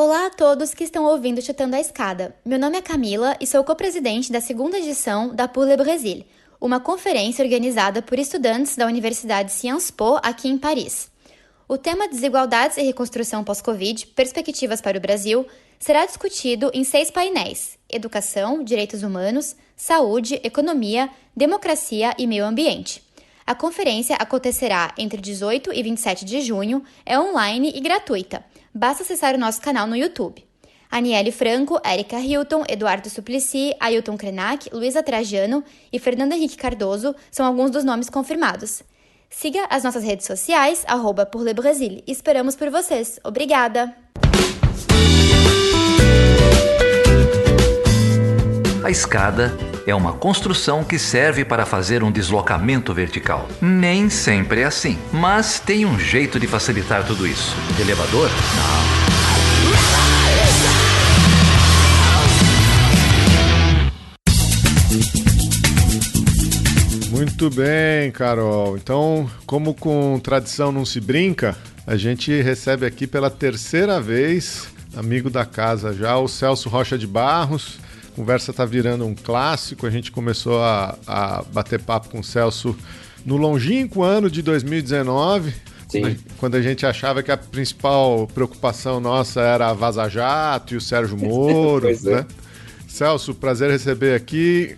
Olá a todos que estão ouvindo Chutando a Escada. Meu nome é Camila e sou co-presidente da segunda edição da Pour le Brésil, uma conferência organizada por estudantes da Universidade Sciences Po aqui em Paris. O tema Desigualdades e Reconstrução pós-Covid, Perspectivas para o Brasil, será discutido em 6 painéis: Educação, Direitos Humanos, Saúde, Economia, Democracia e Meio Ambiente. A conferência acontecerá entre 18 e 27 de junho, é online e gratuita. Basta acessar o nosso canal no YouTube. Aniele Franco, Érica Hilton, Eduardo Suplicy, Ailton Krenak, Luísa Trajano e Fernando Henrique Cardoso são alguns dos nomes confirmados. Siga as nossas redes sociais, @pourlebrasil. Esperamos por vocês. Obrigada! A escada é uma construção que serve para fazer um deslocamento vertical. Nem sempre é assim, mas tem um jeito de facilitar tudo isso. Elevador? Não. Muito bem, Carol. Então, como com tradição não se brinca, a gente recebe aqui pela terceira vez, amigo da casa já, o Celso Rocha de Barros. A conversa está virando um clássico. A gente começou a bater papo com o Celso no longínquo ano de 2019, quando a gente achava que a principal preocupação nossa era a Vaza Jato e o Sérgio Moro, né? Celso, prazer receber aqui.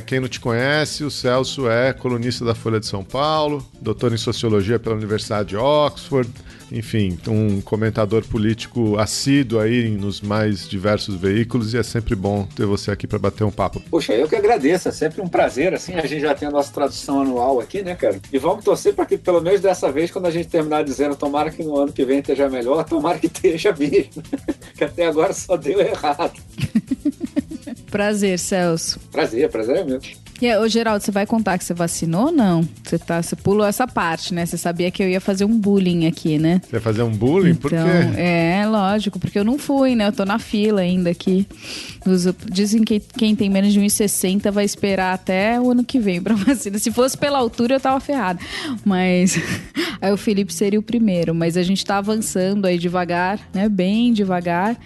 Quem não te conhece, o Celso é colunista da Folha de São Paulo, doutor em Sociologia pela Universidade de Oxford, enfim, um comentador político assíduo aí nos mais diversos veículos, e é sempre bom ter você aqui para bater um papo. Poxa, eu que agradeço, é sempre um prazer, assim, a gente já tem a nossa tradução anual aqui, né, cara? E vamos torcer para que, pelo menos dessa vez, quando a gente terminar dizendo tomara que no ano que vem esteja melhor, tomara que esteja mesmo, que até agora só deu errado. Prazer, Celso. Prazer é meu. E aí, ô Geraldo, você vai contar que você vacinou ou não? Você pulou essa parte, né? Você sabia que eu ia fazer um bullying aqui, né? Você ia fazer um bullying? Então, por quê? Lógico, porque eu não fui, né? Eu tô na fila ainda aqui. Dizem que quem tem menos de 1,60 vai esperar até o ano que vem pra vacina. Se fosse pela altura, eu tava ferrada. Mas aí o Felipe seria o primeiro. Mas a gente tá avançando aí devagar, né? Bem devagar.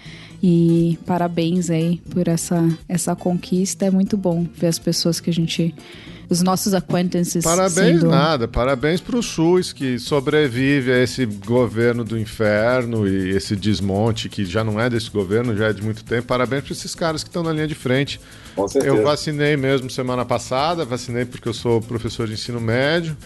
E parabéns aí por essa conquista. É muito bom ver as pessoas que a gente... Os nossos acquaintances. Parabéns nada, parabéns pro SUS que sobrevive a esse governo do inferno e esse desmonte que já não é desse governo, já é de muito tempo. Parabéns para esses caras que estão na linha de frente. Com certeza. Eu vacinei mesmo semana passada, vacinei porque eu sou professor de ensino médio,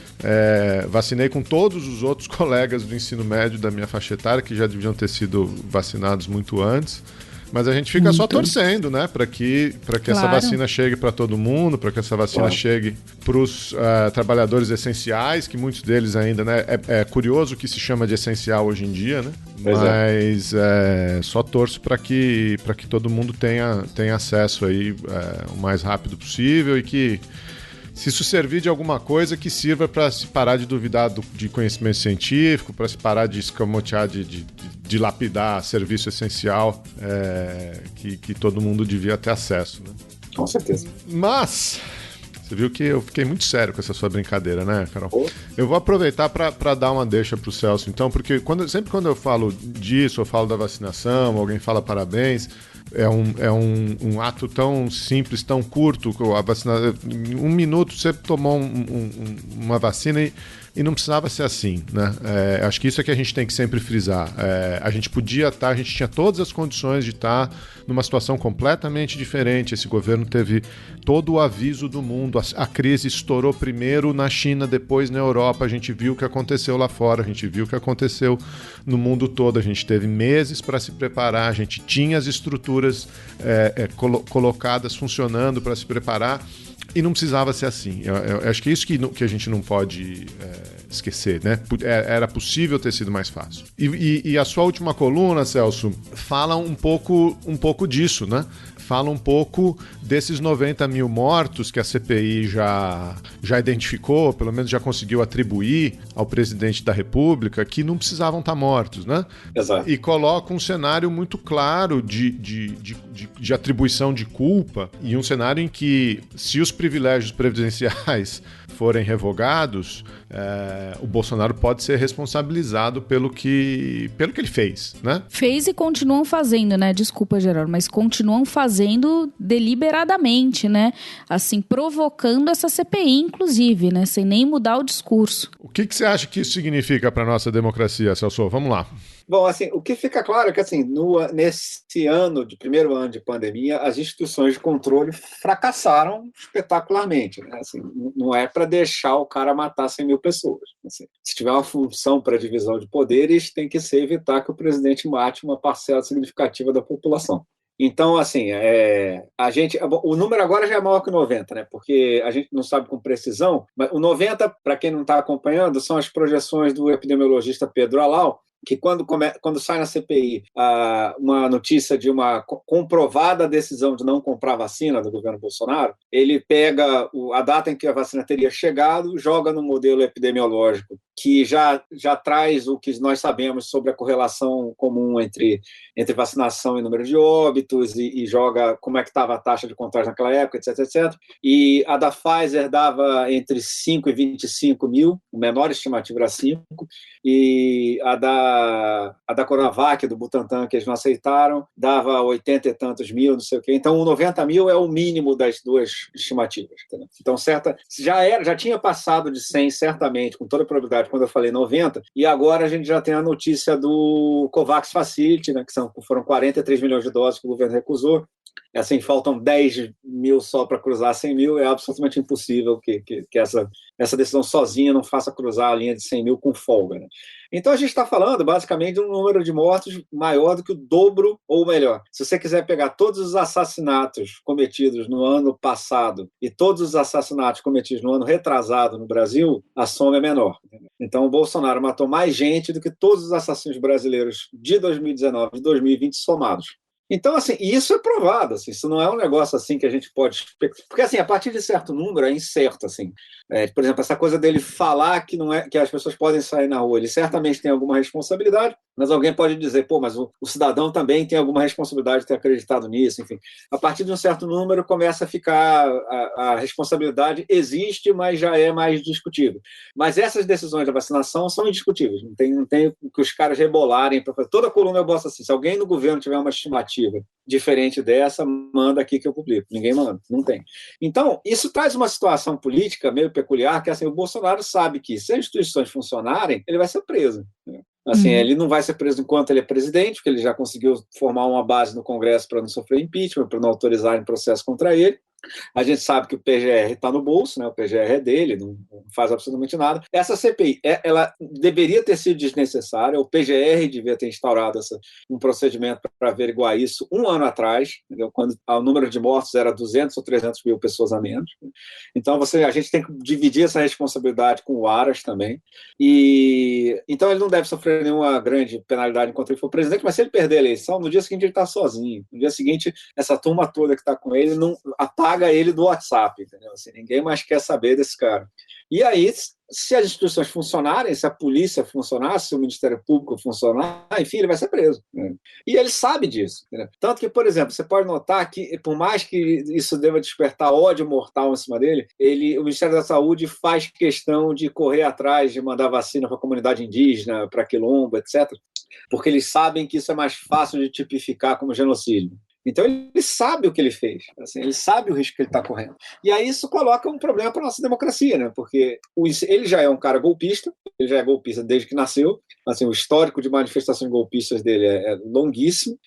vacinei com todos os outros colegas do ensino médio da minha faixa etária que já deviam ter sido vacinados muito antes. Mas a gente fica só torcendo, né, para que essa vacina chegue para todo mundo, para que essa vacina chegue para os trabalhadores essenciais, que muitos deles ainda, né, é curioso o que se chama de essencial hoje em dia, né? Mas só torço para que todo mundo tenha acesso aí o mais rápido possível e que, se isso servir de alguma coisa, que sirva para se parar de duvidar de conhecimento científico, para se parar de escamotear, de lapidar serviço essencial que todo mundo devia ter acesso, né? Com certeza. Mas você viu que eu fiquei muito sério com essa sua brincadeira, né, Carol? Eu vou aproveitar para dar uma deixa pro Celso, então, porque sempre quando eu falo disso, eu falo da vacinação, alguém fala parabéns, é um ato tão simples, tão curto, a vacina, em 1 minuto você tomou uma vacina e não precisava ser assim, né? Acho que isso é que a gente tem que sempre frisar. A gente a gente tinha todas as condições de estar numa situação completamente diferente. Esse governo teve todo o aviso do mundo. A crise estourou primeiro na China, depois na Europa. A gente viu o que aconteceu lá fora, a gente viu o que aconteceu no mundo todo. A gente teve meses para se preparar, a gente tinha as estruturas colocadas, funcionando para se preparar. E não precisava ser assim. Eu acho que é isso que a gente não pode esquecer, né? Era possível ter sido mais fácil. E a sua última coluna, Celso, fala um pouco disso, né? Fala um pouco desses 90 mil mortos que a CPI já identificou, pelo menos já conseguiu atribuir ao presidente da República, que não precisavam estar mortos, né? Exato. E coloca um cenário muito claro de atribuição de culpa, e um cenário em que, se os privilégios previdenciais forem revogados, o Bolsonaro pode ser responsabilizado pelo que ele fez, né? Fez e continuam fazendo, né? Desculpa, Geraldo, mas continuam fazendo deliberadamente, né? Assim, provocando essa CPI, inclusive, né? Sem nem mudar o discurso. O que você acha que isso significa para a nossa democracia, Celso? Vamos lá. Bom, assim, o que fica claro é que, assim, nesse primeiro ano de pandemia, as instituições de controle fracassaram espetacularmente, né? Assim, não é para deixar o cara matar 100 mil pessoas. Assim, se tiver uma função para divisão de poderes, tem que ser evitar que o presidente mate uma parcela significativa da população. Então, assim, o número agora já é maior que o 90, né? Porque a gente não sabe com precisão, mas o 90, para quem não está acompanhando, são as projeções do epidemiologista Pedro Alau, que quando sai na CPI uma notícia de uma comprovada decisão de não comprar vacina do governo Bolsonaro, ele pega a data em que a vacina teria chegado, joga no modelo epidemiológico que já traz o que nós sabemos sobre a correlação comum entre vacinação e número de óbitos e joga como é que estava a taxa de contágio naquela época, etc, etc. E a da Pfizer dava entre 5 e 25 mil, o menor estimativo era 5, e a da Coronavac, do Butantan, que eles não aceitaram, dava 80 e tantos mil, não sei o quê. Então, o 90 mil é o mínimo das duas estimativas. Entendeu? Então, já tinha passado de 100, certamente, com toda a probabilidade, quando eu falei 90, e agora a gente já tem a notícia do COVAX Facility, né, que foram 43 milhões de doses que o governo recusou. Assim, faltam 10 mil só para cruzar 100 mil, é absolutamente impossível que essa decisão sozinha não faça cruzar a linha de 100 mil com folga. Né? Então, a gente está falando, basicamente, de um número de mortos maior do que o dobro, ou melhor, se você quiser pegar todos os assassinatos cometidos no ano passado e todos os assassinatos cometidos no ano retrasado no Brasil, a soma é menor. Então, o Bolsonaro matou mais gente do que todos os assassinos brasileiros de 2019 e 2020 somados. Então, assim, isso é provado, assim, isso não é um negócio assim que a gente pode... Porque, assim, a partir de certo número é incerto, assim. Por exemplo, essa coisa dele falar que as pessoas podem sair na rua, ele certamente tem alguma responsabilidade, mas alguém pode dizer, mas o cidadão também tem alguma responsabilidade de ter acreditado nisso, enfim. A partir de um certo número começa a ficar... A responsabilidade existe, mas já é mais discutível. Mas essas decisões da vacinação são indiscutíveis, não tem que os caras rebolarem para fazer. Toda coluna eu boto assim, se alguém no governo tiver uma estimativa diferente dessa, manda aqui que eu publico. Ninguém manda, não tem. Então, isso traz uma situação política meio peculiar, que assim, o Bolsonaro sabe que se as instituições funcionarem, ele vai ser preso. Né? Assim, ele não vai ser preso enquanto ele é presidente, porque ele já conseguiu formar uma base no Congresso para não sofrer impeachment, para não autorizarem processo contra ele. A gente sabe que o PGR está no bolso, né? O PGR é dele, não faz absolutamente nada. Essa CPI, ela deveria ter sido desnecessária, o PGR devia ter instaurado um procedimento para averiguar isso um ano atrás, entendeu? Quando o número de mortos era 200 ou 300 mil pessoas a menos. Então, a gente tem que dividir essa responsabilidade com o Aras também. Então, ele não deve sofrer nenhuma grande penalidade enquanto ele for presidente, mas se ele perder a eleição, no dia seguinte ele está sozinho. No dia seguinte, essa turma toda que está com ele não apaga ele do WhatsApp, entendeu? Assim, ninguém mais quer saber desse cara. E aí, se as instituições funcionarem, se a polícia funcionar, se o Ministério Público funcionar, enfim, ele vai ser preso. Né? E ele sabe disso. Entendeu? Tanto que, por exemplo, você pode notar que, por mais que isso deva despertar ódio mortal em cima dele, o Ministério da Saúde faz questão de correr atrás, de mandar vacina para a comunidade indígena, para quilombo, etc., porque eles sabem que isso é mais fácil de tipificar como genocídio. Então, ele sabe o que ele fez, assim, ele sabe o risco que ele está correndo. E aí isso coloca um problema para a nossa democracia, né? Porque ele já é um cara golpista, ele já é golpista desde que nasceu, assim, o histórico de manifestações golpistas dele é longuíssimo.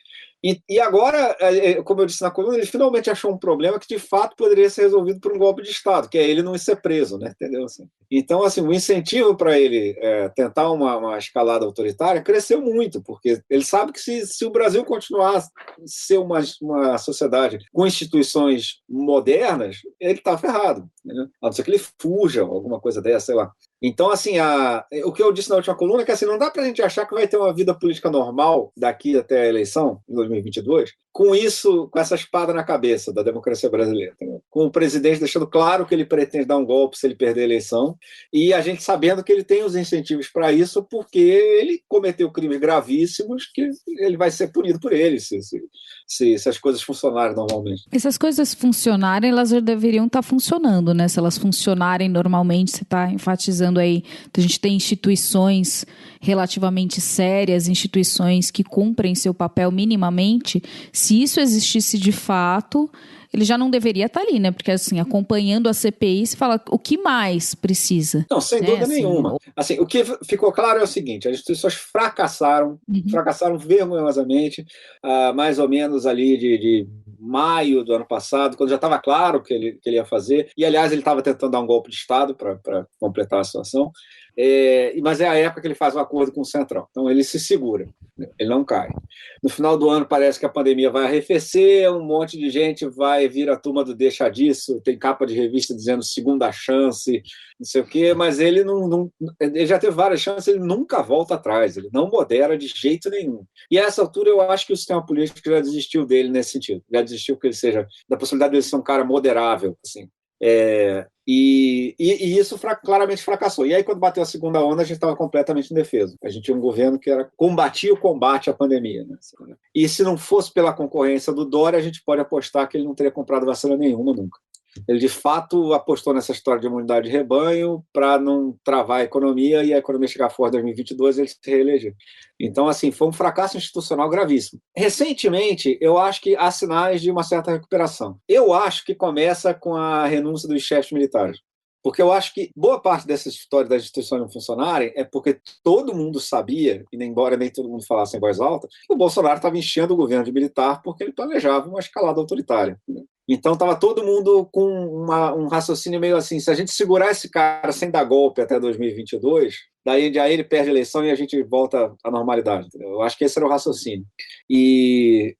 E agora, como eu disse na coluna, ele finalmente achou um problema que de fato poderia ser resolvido por um golpe de Estado, que é ele não ser preso, né? Entendeu? Assim. Então, assim, o incentivo para ele tentar uma escalada autoritária cresceu muito, porque ele sabe que se o Brasil continuar a ser uma sociedade com instituições modernas, ele está ferrado. Né? A não ser que ele fuja, alguma coisa dessa, sei lá. Então, assim, o que eu disse na última coluna é que assim, não dá para a gente achar que vai ter uma vida política normal daqui até a eleição, em 2022, com essa espada na cabeça da democracia brasileira. Entendeu? com o presidente deixando claro que ele pretende dar um golpe se ele perder a eleição, e a gente sabendo que ele tem os incentivos para isso, porque ele cometeu crimes gravíssimos que ele vai ser punido por eles, se as coisas funcionarem normalmente. Essas coisas funcionarem, elas já deveriam estar funcionando, né? Se elas funcionarem normalmente, você está enfatizando aí, a gente tem instituições relativamente sérias, instituições que cumprem seu papel minimamente. Se isso existisse de fato, ele já não deveria estar ali, né? Porque, assim, acompanhando a CPI, se fala o que mais precisa. Não, sem dúvida nenhuma. Assim, o que ficou claro é o seguinte, as instituições fracassaram vergonhosamente, mais ou menos ali de maio do ano passado, quando já estava claro que ele ia fazer, e, aliás, ele estava tentando dar um golpe de Estado para completar a situação, mas é a época que ele faz um acordo com o Centrão. Então, ele se segura, ele não cai. No final do ano, parece que a pandemia vai arrefecer, um monte de gente vai vir a turma do deixa disso, tem capa de revista dizendo segunda chance, não sei o quê, mas ele ele já teve várias chances, ele nunca volta atrás, ele não modera de jeito nenhum. E a essa altura, eu acho que o sistema político já desistiu dele nesse sentido, já desistiu que ele seja, da possibilidade de ele ser um cara moderável, assim. E isso claramente fracassou. E aí, quando bateu a segunda onda, a gente estava completamente indefeso. A gente tinha um governo que combatia o combate à pandemia, né? E se não fosse pela concorrência do Dória, a gente pode apostar que ele não teria comprado vacina nenhuma nunca. Ele, de fato, apostou nessa história de imunidade de rebanho para não travar a economia e a economia chegar forte em 2022 e ele se reeleger. Então, assim, foi um fracasso institucional gravíssimo. Recentemente, eu acho que há sinais de uma certa recuperação. Eu acho que começa com a renúncia dos chefes militares. Porque eu acho que boa parte dessa história das instituições não funcionarem é porque todo mundo sabia, e embora nem todo mundo falasse em voz alta, que o Bolsonaro estava enchendo o governo de militar porque ele planejava uma escalada autoritária. Então estava todo mundo com um raciocínio meio assim, se a gente segurar esse cara sem dar golpe até 2022, daí ele perde a eleição e a gente volta à normalidade. Entendeu? Eu acho que esse era o raciocínio. E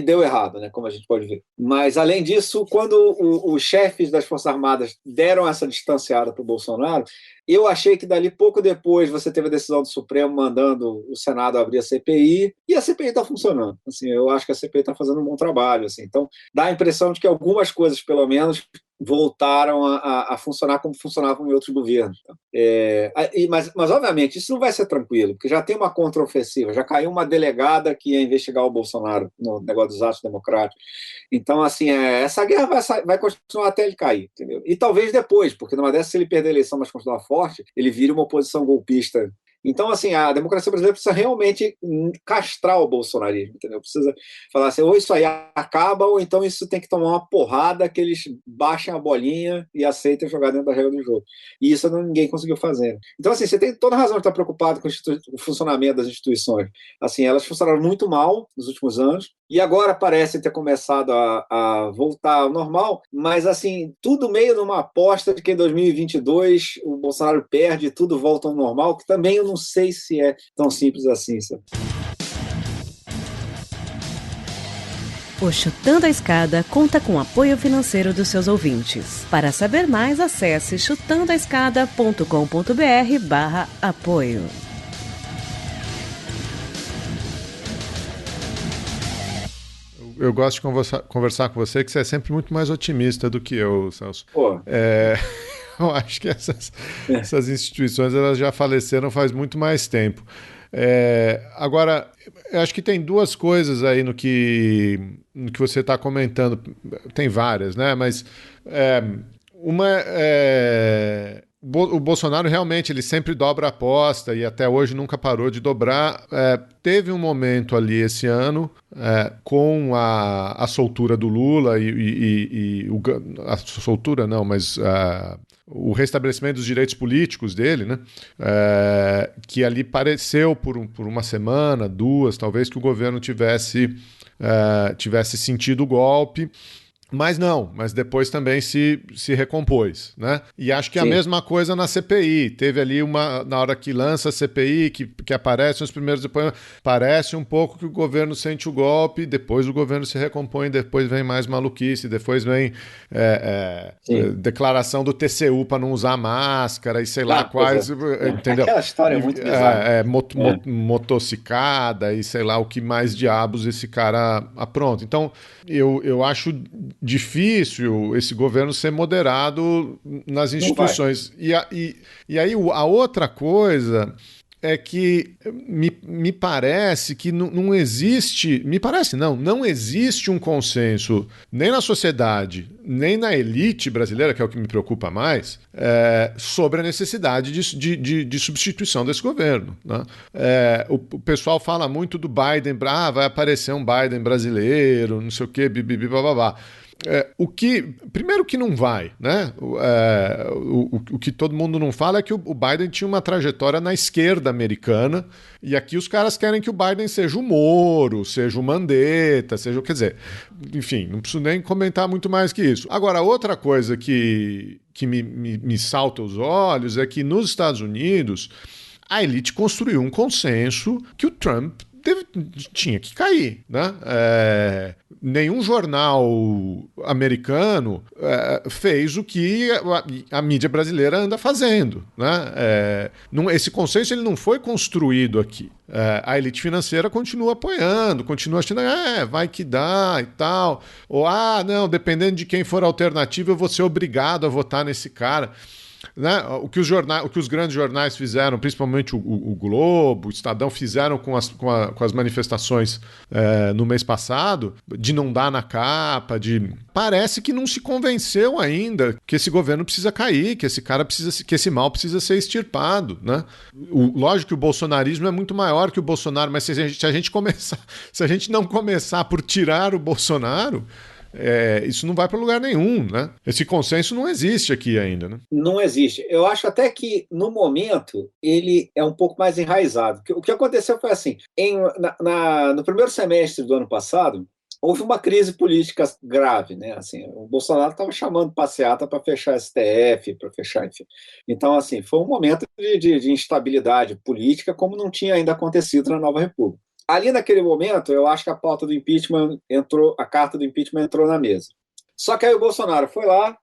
deu errado, né, como a gente pode ver. Mas, além disso, quando os chefes das Forças Armadas deram essa distanciada para o Bolsonaro, eu achei que dali pouco depois você teve a decisão do Supremo mandando o Senado abrir a CPI, e a CPI está funcionando. Assim, eu acho que a CPI está fazendo um bom trabalho. Assim. Então, dá a impressão de que algumas coisas, pelo menos, voltaram a funcionar como funcionavam em outros governos. Mas, obviamente, isso não vai ser tranquilo, porque já tem uma contraofensiva, já caiu uma delegada que ia investigar o Bolsonaro no negócio dos atos democráticos. Então, assim, essa guerra vai continuar até ele cair, entendeu? E talvez depois, porque numa dessas, se ele perder a eleição, mas continuar forte, ele vira uma oposição golpista. Então, assim, a democracia brasileira precisa realmente castrar o bolsonarismo, entendeu? Precisa falar assim, ou isso aí acaba, ou então isso tem que tomar uma porrada que eles baixem a bolinha e aceitem jogar dentro da regra do jogo. E isso ninguém conseguiu fazer. Então, assim, você tem toda a razão de estar preocupado com o funcionamento das instituições. Assim, elas funcionaram muito mal nos últimos anos, e agora parecem ter começado a voltar ao normal, mas, assim, tudo meio numa aposta de que em 2022 o Bolsonaro perde e tudo volta ao normal, que também eu não sei se é tão simples assim, sabe? O Chutando a Escada conta com apoio financeiro dos seus ouvintes. Para saber mais, acesse chutandoaescada.com.br/apoio. Eu gosto de conversar com você, que você é sempre muito mais otimista do que eu, Celso. Eu acho que essas instituições elas já faleceram faz muito mais tempo. Agora, eu acho que tem duas coisas aí no que você está comentando. Tem várias, né? Mas uma o Bolsonaro realmente ele sempre dobra a aposta e até hoje nunca parou de dobrar. Teve um momento ali esse ano com a soltura do Lula a soltura não, mas o restabelecimento dos direitos políticos dele, né? Que ali pareceu por uma semana, duas, talvez que o governo tivesse sentido o golpe. Mas depois também se recompôs, né? E acho que Sim. A mesma coisa na CPI. Teve ali na hora que lança a CPI, que aparecem os primeiros depoimentos, parece um pouco que o governo sente o golpe, depois o governo se recompõe, depois vem mais maluquice, depois vem declaração do TCU para não usar máscara e sei lá quais... Entendeu? Aquela história é muito bizarra. Motocicada e sei lá o que mais diabos esse cara apronta. Então, eu acho difícil esse governo ser moderado nas instituições. E aí a outra coisa é que me parece que não existe... Me parece não existe um consenso nem na sociedade, nem na elite brasileira, que é o que me preocupa mais, sobre a necessidade de substituição desse governo, né? O pessoal fala muito do Biden, vai aparecer um Biden brasileiro, não sei o quê, bibibi, bababá. Primeiro que não vai, né? O que todo mundo não fala é que o Biden tinha uma trajetória na esquerda americana, e aqui os caras querem que o Biden seja o Moro, seja o Mandetta, quer dizer, enfim, não preciso nem comentar muito mais que isso. Agora, outra coisa que me salta aos olhos é que nos Estados Unidos a elite construiu um consenso que o Trump tinha que cair, né? Nenhum jornal americano fez o que a mídia brasileira anda fazendo, né? Esse consenso ele não foi construído aqui. A elite financeira continua apoiando, continua achando vai que dá e tal. Ou, não, dependendo de quem for a alternativa, eu vou ser obrigado a votar nesse cara. Né? O que os grandes jornais fizeram, principalmente o Globo, o Estadão, fizeram com as manifestações no mês passado, de não dar na capa, parece que não se convenceu ainda que esse governo precisa cair, que esse mal precisa ser extirpado, né? Lógico que o bolsonarismo é muito maior que o Bolsonaro, mas se a gente não começar por tirar o Bolsonaro, isso não vai para lugar nenhum, né? Esse consenso não existe aqui ainda, né? Não existe. Eu acho até que, no momento, ele é um pouco mais enraizado. O que aconteceu foi assim, no primeiro semestre do ano passado, houve uma crise política grave, né? Assim, o Bolsonaro estava chamando passeata para fechar STF, para fechar, enfim. Então, assim, foi um momento de instabilidade política, como não tinha ainda acontecido na Nova República. Ali naquele momento, eu acho que a pauta do impeachment a carta do impeachment entrou na mesa. Só que aí o Bolsonaro foi lá,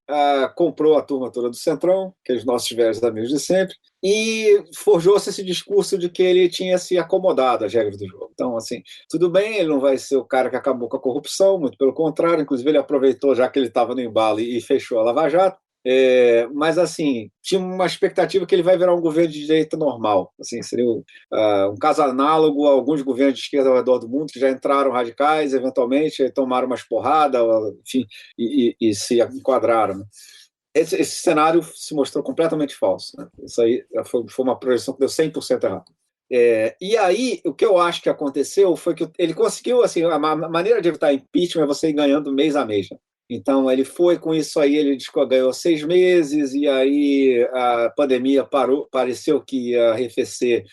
comprou a turma toda do Centrão, aqueles nossos velhos amigos de sempre, e forjou-se esse discurso de que ele tinha se acomodado às regras do jogo. Então, assim, tudo bem, ele não vai ser o cara que acabou com a corrupção, muito pelo contrário, inclusive ele aproveitou já que ele estava no embalo e fechou a Lava Jato. Mas assim, tinha uma expectativa que ele vai virar um governo de direita normal, assim, seria um caso análogo a alguns governos de esquerda ao redor do mundo que já entraram radicais, eventualmente tomaram umas porradas, enfim, e se enquadraram, né? Esse cenário se mostrou completamente falso, né? Isso aí foi uma projeção que deu 100% errado. E aí, o que eu acho que aconteceu foi que ele conseguiu, assim, a maneira de evitar impeachment é você ir ganhando mês a mês, né? Então, ele foi com isso aí, ele ganhou 6 meses, e aí a pandemia pareceu que ia arrefecer.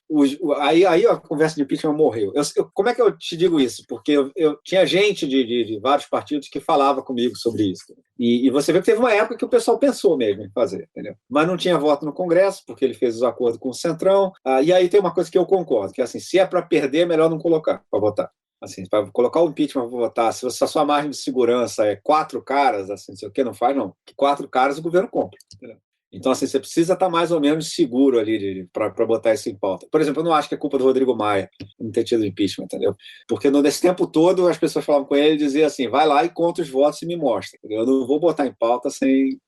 Aí a conversa de impeachment morreu. Como é que eu te digo isso? Porque eu tinha gente de vários partidos que falava comigo sobre isso. E você vê que teve uma época que o pessoal pensou mesmo em fazer, entendeu? Mas não tinha voto no Congresso, porque ele fez os acordos com o Centrão. E aí tem uma coisa que eu concordo, que é assim, se é para perder, é melhor não colocar para votar. Assim, para colocar o impeachment para votar, se a sua margem de segurança é 4 caras, assim, não sei o que, não faz, não. Que 4 caras o governo compra. Entendeu? Então, assim, você precisa estar mais ou menos seguro ali para botar isso em pauta. Por exemplo, eu não acho que é culpa do Rodrigo Maia não ter tido impeachment, entendeu? Porque nesse tempo todo as pessoas falavam com ele e diziam assim, vai lá e conta os votos e me mostra. Entendeu? Eu não vou botar em pauta sem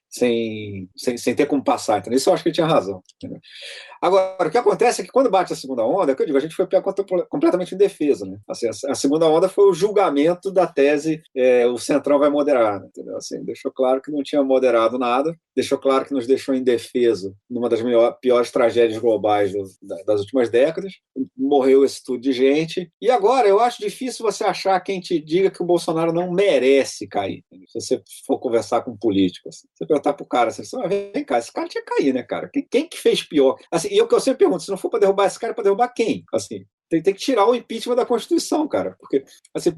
ter como passar. Entendeu? Isso eu acho que ele tinha razão. Entendeu? Agora, o que acontece é que quando bate a segunda onda, é que eu digo, a gente foi completamente indefeso, né? Assim, a segunda onda foi o julgamento da tese o Centrão vai moderar, entendeu? Assim, deixou claro que não tinha moderado nada, deixou claro que nos deixou indefeso numa das piores tragédias globais das últimas décadas, morreu esse tudo de gente, e agora eu acho difícil você achar quem te diga que o Bolsonaro não merece cair, entendeu? Se você for conversar com um político, assim, você perguntar pro cara, assim, vem cá, esse cara tinha que cair, né, cara? Quem que fez pior? Assim, e o que eu sempre pergunto, se não for para derrubar esse cara, é para derrubar quem? Assim, tem que tirar o impeachment da Constituição, cara. Porque, assim,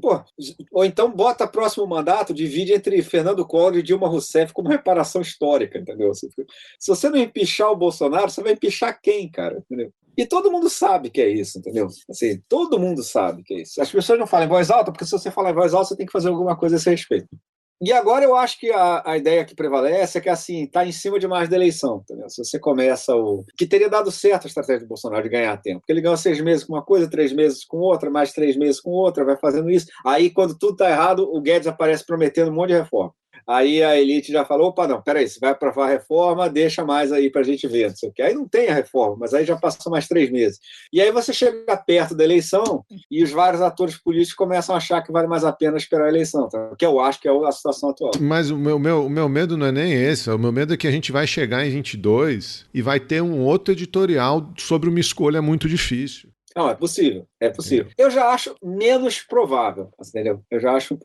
ou então bota próximo mandato, divide entre Fernando Collor e Dilma Rousseff como reparação histórica, entendeu? Assim, se você não empichar o Bolsonaro, você vai empichar quem, cara? Entendeu? E todo mundo sabe que é isso, entendeu? Assim, todo mundo sabe que é isso. As pessoas não falam em voz alta, porque se você falar em voz alta, você tem que fazer alguma coisa a esse respeito. E agora eu acho que a ideia que prevalece é que, assim, está em cima demais da eleição, entendeu? Se você começa que teria dado certo a estratégia do Bolsonaro de ganhar tempo, porque ele ganhou 6 meses com uma coisa, 3 meses com outra, mais 3 meses com outra, vai fazendo isso. Aí, quando tudo está errado, o Guedes aparece prometendo um monte de reforma. Aí a elite já falou, opa, não, peraí, você vai aprovar a reforma, deixa mais aí pra gente ver, não sei o quê. Aí não tem a reforma, mas aí já passou mais 3 meses. E aí você chega perto da eleição e os vários atores políticos começam a achar que vale mais a pena esperar a eleição, tá? Que eu acho que é a situação atual. Mas o meu medo não é nem esse, o meu medo é que a gente vai chegar em 22 e vai ter um outro editorial sobre uma escolha muito difícil. Não, é possível, é possível. Eu já acho menos provável, entendeu? Eu já acho...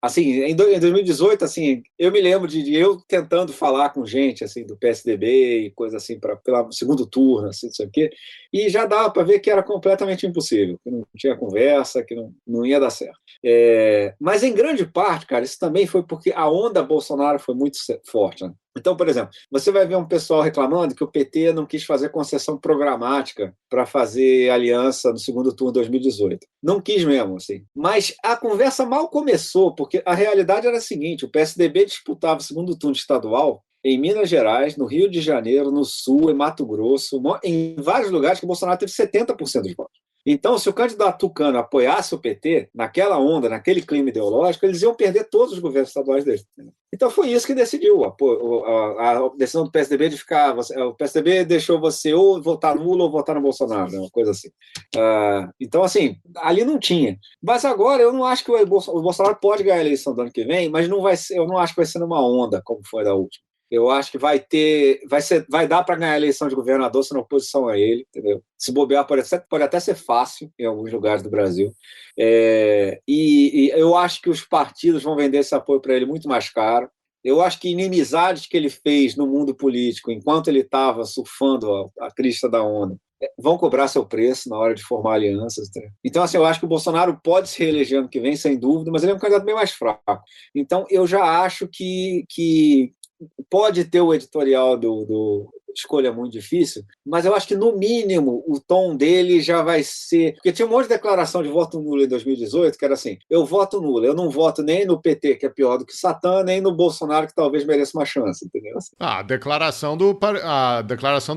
Assim, em 2018, assim, eu me lembro de eu tentando falar com gente assim do PSDB e coisa assim pelo segundo turno, assim, não sei o quê, e já dava para ver que era completamente impossível, que não tinha conversa, que não ia dar certo. Mas em grande parte, cara, isso também foi porque a onda Bolsonaro foi muito forte, né? Então, por exemplo, você vai ver um pessoal reclamando que o PT não quis fazer concessão programática para fazer aliança no segundo turno de 2018. Não quis mesmo, assim. Mas a conversa mal começou, porque a realidade era a seguinte, o PSDB disputava o segundo turno estadual em Minas Gerais, no Rio de Janeiro, no Sul, em Mato Grosso, em vários lugares que o Bolsonaro teve 70% dos votos. Então, se o candidato tucano apoiasse o PT, naquela onda, naquele clima ideológico, eles iam perder todos os governos estaduais deles. Então, foi isso que decidiu. A decisão do PSDB de ficar... O PSDB deixou você ou votar nulo ou votar no Bolsonaro, uma coisa assim. Então, assim, ali não tinha. Mas agora, eu não acho que o Bolsonaro pode ganhar a eleição do ano que vem, mas eu não acho que vai ser numa onda, como foi da última. Eu acho que vai dar para ganhar a eleição de governador sendo oposição a ele, entendeu? Se bobear, pode até ser fácil em alguns lugares do Brasil. E eu acho que os partidos vão vender esse apoio para ele muito mais caro. Eu acho que inimizades que ele fez no mundo político, enquanto ele estava surfando a crista da onda, vão cobrar seu preço na hora de formar alianças. Entendeu? Então, assim, eu acho que o Bolsonaro pode se reeleger ano que vem, sem dúvida, mas ele é um candidato bem mais fraco. Então, eu já acho que pode ter o editorial do Escolha Muito Difícil, mas eu acho que, no mínimo, o tom dele já vai ser... Porque tinha um monte de declaração de voto nulo em 2018, que era assim, eu voto nulo, eu não voto nem no PT, que é pior do que Satã, nem no Bolsonaro, que talvez mereça uma chance, entendeu? A declaração do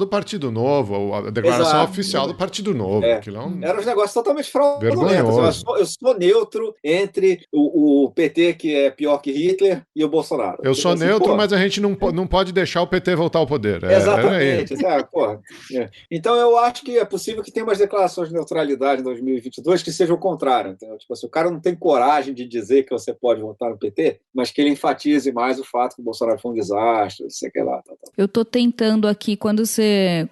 Partido Novo, a declaração Exato. Oficial do Partido Novo. Era um negócio totalmente fraudulentos. Eu sou neutro entre o PT, que é pior que Hitler, e o Bolsonaro. Eu sou neutro, mas a gente não pode deixar o PT voltar ao poder. Exatamente. Então eu acho que é possível que tenha umas declarações de neutralidade em 2022 que sejam o contrário. Entendeu? Tipo assim, o cara não tem coragem de dizer que você pode votar no PT, mas que ele enfatize mais o fato que o Bolsonaro foi um desastre, não sei o que lá. Eu tô tentando aqui, quando você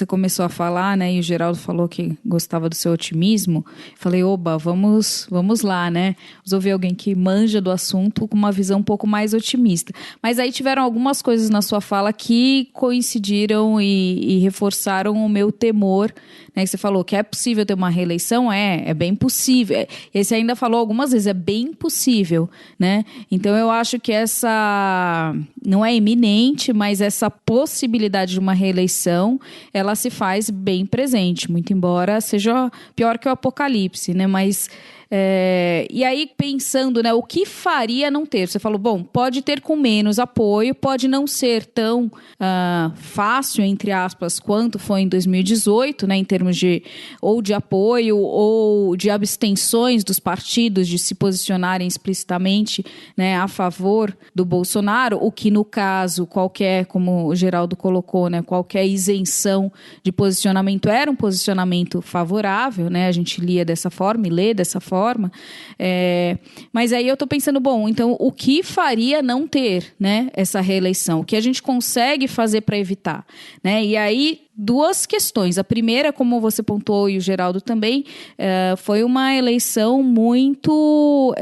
começou a falar, né, e o Geraldo falou que gostava do seu otimismo, falei, oba, vamos lá, né? Vamos ouvir alguém que manja do assunto com uma visão um pouco mais otimista. Mas aí tiveram algumas coisas na sua fala que coincidiram e reforçaram o meu temor, né? Que você falou que é possível ter uma reeleição, é bem possível. E você ainda falou algumas vezes, é bem possível, né? Então eu acho que essa não é iminente, mas essa possibilidade de uma reeleição, ela se faz bem presente, muito embora seja pior que o apocalipse, né? Mas e aí pensando, né, o que faria não ter? Você falou, bom, pode ter com menos apoio, pode não ser tão fácil, entre aspas, quanto foi em 2018, né, em termos de apoio ou de abstenções dos partidos de se posicionarem explicitamente, né, a favor do Bolsonaro, o que no caso como o Geraldo colocou, né, qualquer isenção de posicionamento era um posicionamento favorável, né, a gente lia dessa forma e lê dessa forma. Mas aí eu estou pensando, bom, então o que faria não ter, né, essa reeleição? O que a gente consegue fazer para evitar? Né? E aí, duas questões. A primeira, como você pontuou e o Geraldo também, foi uma eleição muito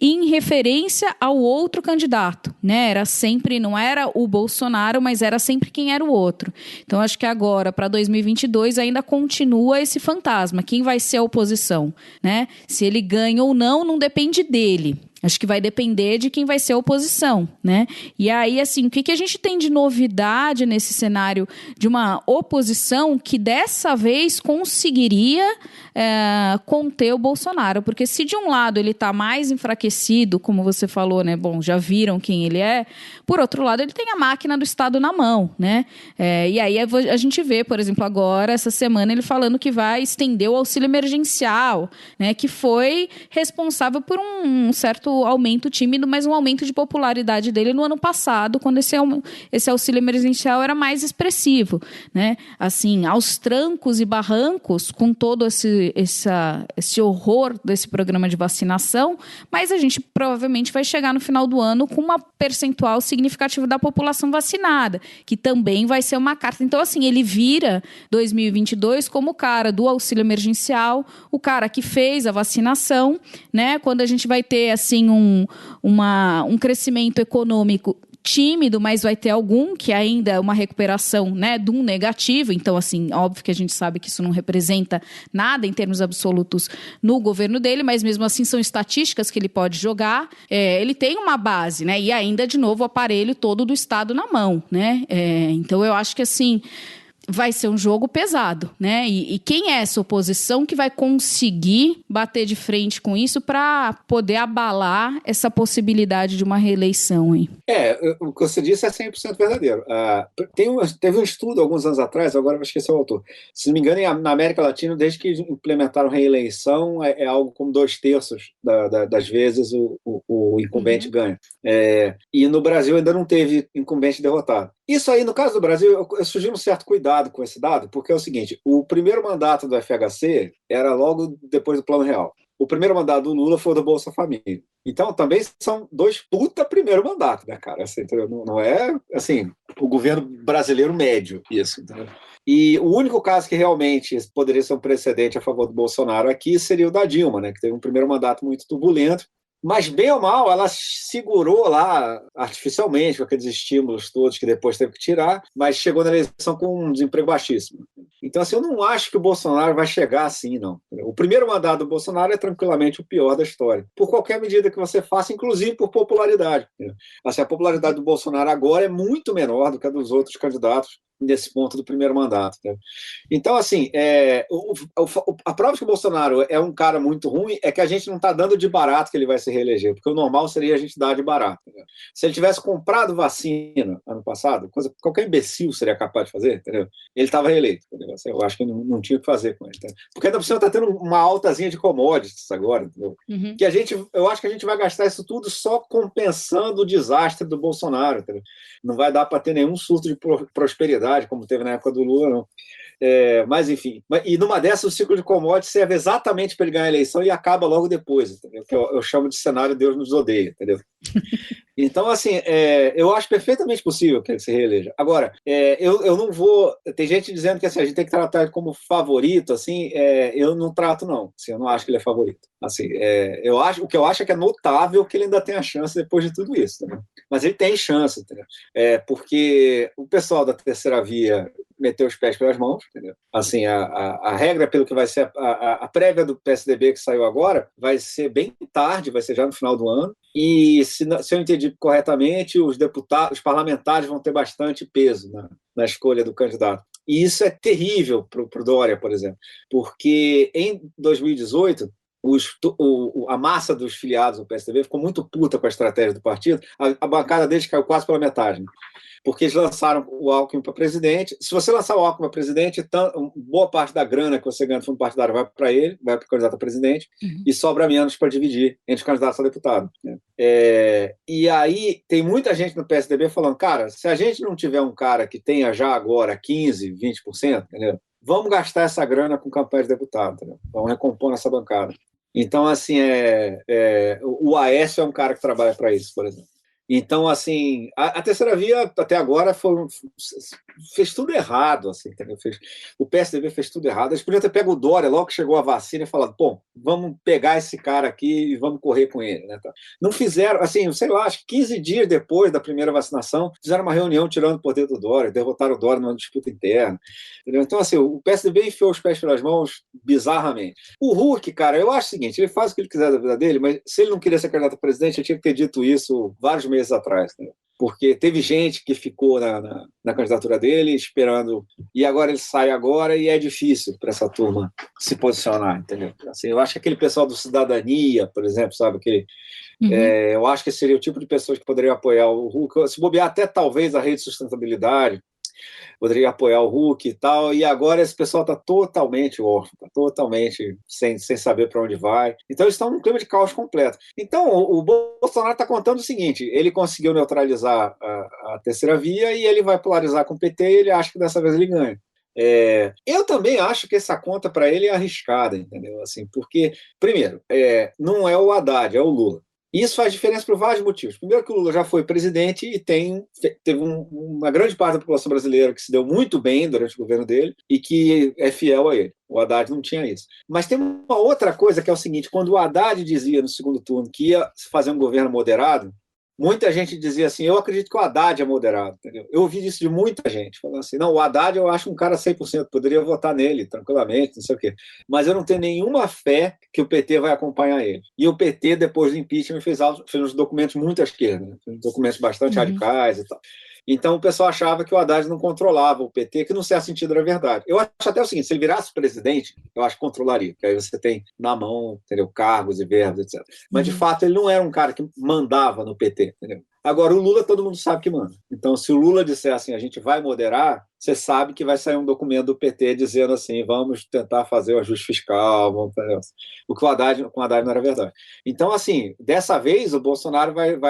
em referência ao outro candidato, né? Era sempre, não era o Bolsonaro, mas era sempre quem era o outro. Então, acho que agora, para 2022, ainda continua esse fantasma. Quem vai ser a oposição, né? Se ele ganha ou não depende dele. Acho que vai depender de quem vai ser a oposição, né? E aí, assim, o que a gente tem de novidade nesse cenário de uma oposição que dessa vez conseguiria conter o Bolsonaro? Porque se de um lado ele está mais enfraquecido, como você falou, né? Bom, já viram quem ele é. Por outro lado, ele tem a máquina do Estado na mão, né? E aí a gente vê, por exemplo, agora, essa semana, ele falando que vai estender o auxílio emergencial, né? Que foi responsável por um certo aumento tímido, mas um aumento de popularidade dele no ano passado, quando esse auxílio emergencial era mais expressivo, né? Assim, aos trancos e barrancos, com todo esse horror desse programa de vacinação, mas a gente provavelmente vai chegar no final do ano com uma percentual significativa da população vacinada, que também vai ser uma carta. Então, assim, ele vira 2022 como o cara do auxílio emergencial, o cara que fez a vacinação, né? Quando a gente vai ter, assim, um crescimento econômico tímido, mas vai ter algum que ainda é uma recuperação, né, de um negativo. Então, assim, óbvio que a gente sabe que isso não representa nada em termos absolutos no governo dele, mas mesmo assim são estatísticas que ele pode jogar. Ele tem uma base, né, e ainda, de novo, o aparelho todo do Estado na mão, né? Então, eu acho que, assim, vai ser um jogo pesado, né? E quem é essa oposição que vai conseguir bater de frente com isso para poder abalar essa possibilidade de uma reeleição, hein? O que você disse é 100% verdadeiro. Teve um estudo alguns anos atrás, agora eu vou esquecer o autor. Se não me engano, na América Latina, desde que implementaram reeleição, é algo como 2/3 das vezes o incumbente ganha. E no Brasil ainda não teve incumbente derrotado. Isso aí, no caso do Brasil, eu sugiro um certo cuidado com esse dado, porque é o seguinte, o primeiro mandato do FHC era logo depois do Plano Real. O primeiro mandato do Lula foi o do Bolsa Família. Então, também são 2 puta primeiro mandato, né, cara? Assim, não é, assim, o governo brasileiro médio, isso, entendeu? E o único caso que realmente poderia ser um precedente a favor do Bolsonaro aqui seria o da Dilma, né, que teve um primeiro mandato muito turbulento, mas, bem ou mal, ela segurou lá artificialmente, com aqueles estímulos todos que depois teve que tirar, mas chegou na eleição com um desemprego baixíssimo. Então, assim, eu não acho que o Bolsonaro vai chegar assim, não. O primeiro mandato do Bolsonaro é tranquilamente o pior da história, por qualquer medida que você faça, inclusive por popularidade. Assim, a popularidade do Bolsonaro agora é muito menor do que a dos outros candidatos nesse ponto do primeiro mandato. Né? Então, assim, a prova de que o Bolsonaro é um cara muito ruim é que a gente não está dando de barato que ele vai se reeleger, porque o normal seria a gente dar de barato. Entendeu? Se ele tivesse comprado vacina ano passado, coisa que qualquer imbecil seria capaz de fazer, entendeu? Ele estava reeleito. Entendeu? Eu acho que não tinha o que fazer com ele. Entendeu? Porque ainda por cima está tendo uma altazinha de commodities agora, entendeu? Uhum. Que eu acho que a gente vai gastar isso tudo só compensando o desastre do Bolsonaro. Entendeu? Não vai dar para ter nenhum surto de prosperidade como teve na época do Lula, não. Mas, enfim. E numa dessas, o ciclo de commodities serve exatamente para ele ganhar a eleição e acaba logo depois, entendeu? Que eu chamo de cenário Deus nos odeia, entendeu? Então, assim, eu acho perfeitamente possível que ele se reeleja. Agora, eu não vou... Tem gente dizendo que assim, a gente tem que tratar ele como favorito, assim, eu não trato, não. Assim, eu não acho que ele é favorito. Assim, o que eu acho é que é notável que ele ainda tem a chance depois de tudo isso. Né? Mas ele tem chance, entendeu? Porque o pessoal da terceira via meteu os pés pelas mãos, entendeu? Assim, a regra, pelo que vai ser a prévia do PSDB que saiu agora, vai ser bem tarde, vai ser já no final do ano, e se eu entendi corretamente, os parlamentares vão ter bastante peso na escolha do candidato. E isso é terrível para o Dória, por exemplo, porque em 2018, a massa dos filiados do PSDB ficou muito puta com a estratégia do partido, a bancada deles caiu quase pela metade, né? Porque eles lançaram o Alckmin para presidente. Se você lançar o Alckmin para presidente, boa parte da grana que você ganha do fundo partidário vai para ele, vai para o candidato a presidente, e sobra menos para dividir entre os candidatos a deputado. Né? E aí tem muita gente no PSDB falando, cara, se a gente não tiver um cara que tenha já agora 15%, 20%, entendeu? Vamos gastar essa grana com campanha de deputado, entendeu? Vamos recompor essa bancada. Então, assim, o Aécio é um cara que trabalha para isso, por exemplo. Então, assim, a terceira via, até agora, fez tudo errado. Assim, o PSDB fez tudo errado. Eles podiam ter pego o Dória logo que chegou a vacina e falado, pô, vamos pegar esse cara aqui e vamos correr com ele. Né? Não fizeram, assim, sei lá, acho que 15 dias depois da primeira vacinação, fizeram uma reunião tirando o poder do Dória, derrotaram o Dória numa disputa interna. Entendeu? Então, assim, o PSDB enfiou os pés pelas mãos bizarramente. O Huck, cara, eu acho o seguinte, ele faz o que ele quiser da vida dele, mas se ele não queria ser candidato a presidente, ele tinha que ter dito isso vários meses atrás, né? Porque teve gente que ficou na candidatura dele esperando, e agora ele sai agora e é difícil para essa turma se posicionar, entendeu? Assim, eu acho que aquele pessoal do Cidadania, por exemplo, sabe, eu acho que seria o tipo de pessoas que poderiam apoiar o Huck, se bobear até talvez a Rede de Sustentabilidade, poderia apoiar o Huck e tal, e agora esse pessoal está totalmente órfão, tá totalmente sem saber para onde vai. Então eles estão num clima de caos completo. Então o Bolsonaro está contando o seguinte, ele conseguiu neutralizar a terceira via e ele vai polarizar com o PT e ele acha que dessa vez ele ganha. Eu também acho que essa conta para ele é arriscada, entendeu? Assim, porque, primeiro, não é o Haddad, é o Lula. E isso faz diferença por vários motivos. Primeiro que o Lula já foi presidente e teve uma grande parte da população brasileira que se deu muito bem durante o governo dele e que é fiel a ele. O Haddad não tinha isso. Mas tem uma outra coisa que é o seguinte, quando o Haddad dizia no segundo turno que ia fazer um governo moderado, muita gente dizia assim, eu acredito que o Haddad é moderado. Entendeu? Eu ouvi isso de muita gente, falando assim, não, o Haddad eu acho um cara 100%, poderia votar nele tranquilamente, não sei o quê. Mas eu não tenho nenhuma fé que o PT vai acompanhar ele. E o PT, depois do impeachment, fez uns documentos muito à esquerda, né? Documentos bastante radicais e tal. Então o pessoal achava que o Haddad não controlava o PT, que no certo sentido era verdade. Eu acho até o seguinte, se ele virasse presidente, eu acho que controlaria, porque aí você tem na mão, entendeu, cargos e verbas, etc. Mas de fato ele não era um cara que mandava no PT, entendeu? Agora, o Lula, todo mundo sabe que manda. Então, se o Lula disser assim, a gente vai moderar, você sabe que vai sair um documento do PT dizendo assim, vamos tentar fazer o ajuste fiscal, vamos fazer isso. O que com o Haddad não era verdade. Então, assim, dessa vez, o Bolsonaro vai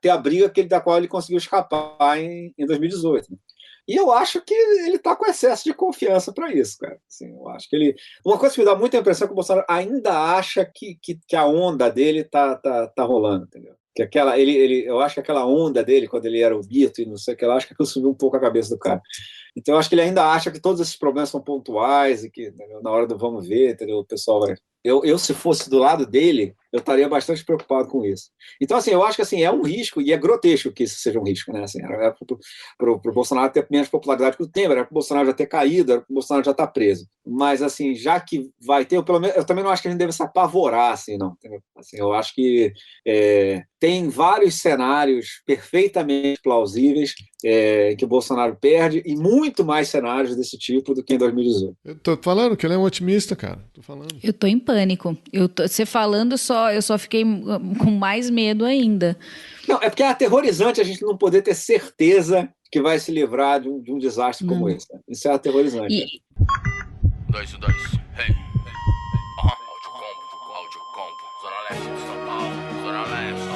ter a briga da qual ele conseguiu escapar em 2018. E eu acho que ele está com excesso de confiança para isso, cara. Assim, eu acho que ele... Uma coisa que me dá muita impressão é que o Bolsonaro ainda acha que a onda dele tá rolando, entendeu? Que eu acho que aquela onda dele, quando ele era o Bito e não sei o que lá, acho que aquilo subiu um pouco a cabeça do cara. Então, eu acho que ele ainda acha que todos esses problemas são pontuais e que, entendeu, na hora do vamos ver, entendeu, o pessoal vai... Eu, se fosse do lado dele, eu estaria bastante preocupado com isso. Então, assim, eu acho que assim, é um risco, e é grotesco que isso seja um risco, né? Assim, era para o Bolsonaro ter menos popularidade que o Temer, era para o Bolsonaro já ter caído, era para o Bolsonaro já estar preso. Mas, assim, já que vai ter, pelo menos, eu também não acho que a gente deve se apavorar, assim, não. Assim, eu acho que tem vários cenários perfeitamente plausíveis que o Bolsonaro perde, e muito mais cenários desse tipo do que em 2018. Eu tô falando que ele é um otimista, cara. Tô falando. Eu tô em pânico. Você falando eu só fiquei com mais medo ainda. Não, é porque é aterrorizante a gente não poder ter certeza que vai se livrar de um desastre como esse. Né? Isso é aterrorizante. 2, 2, hey. Áudio combo, Zona Leste de São Paulo, Zona Leste,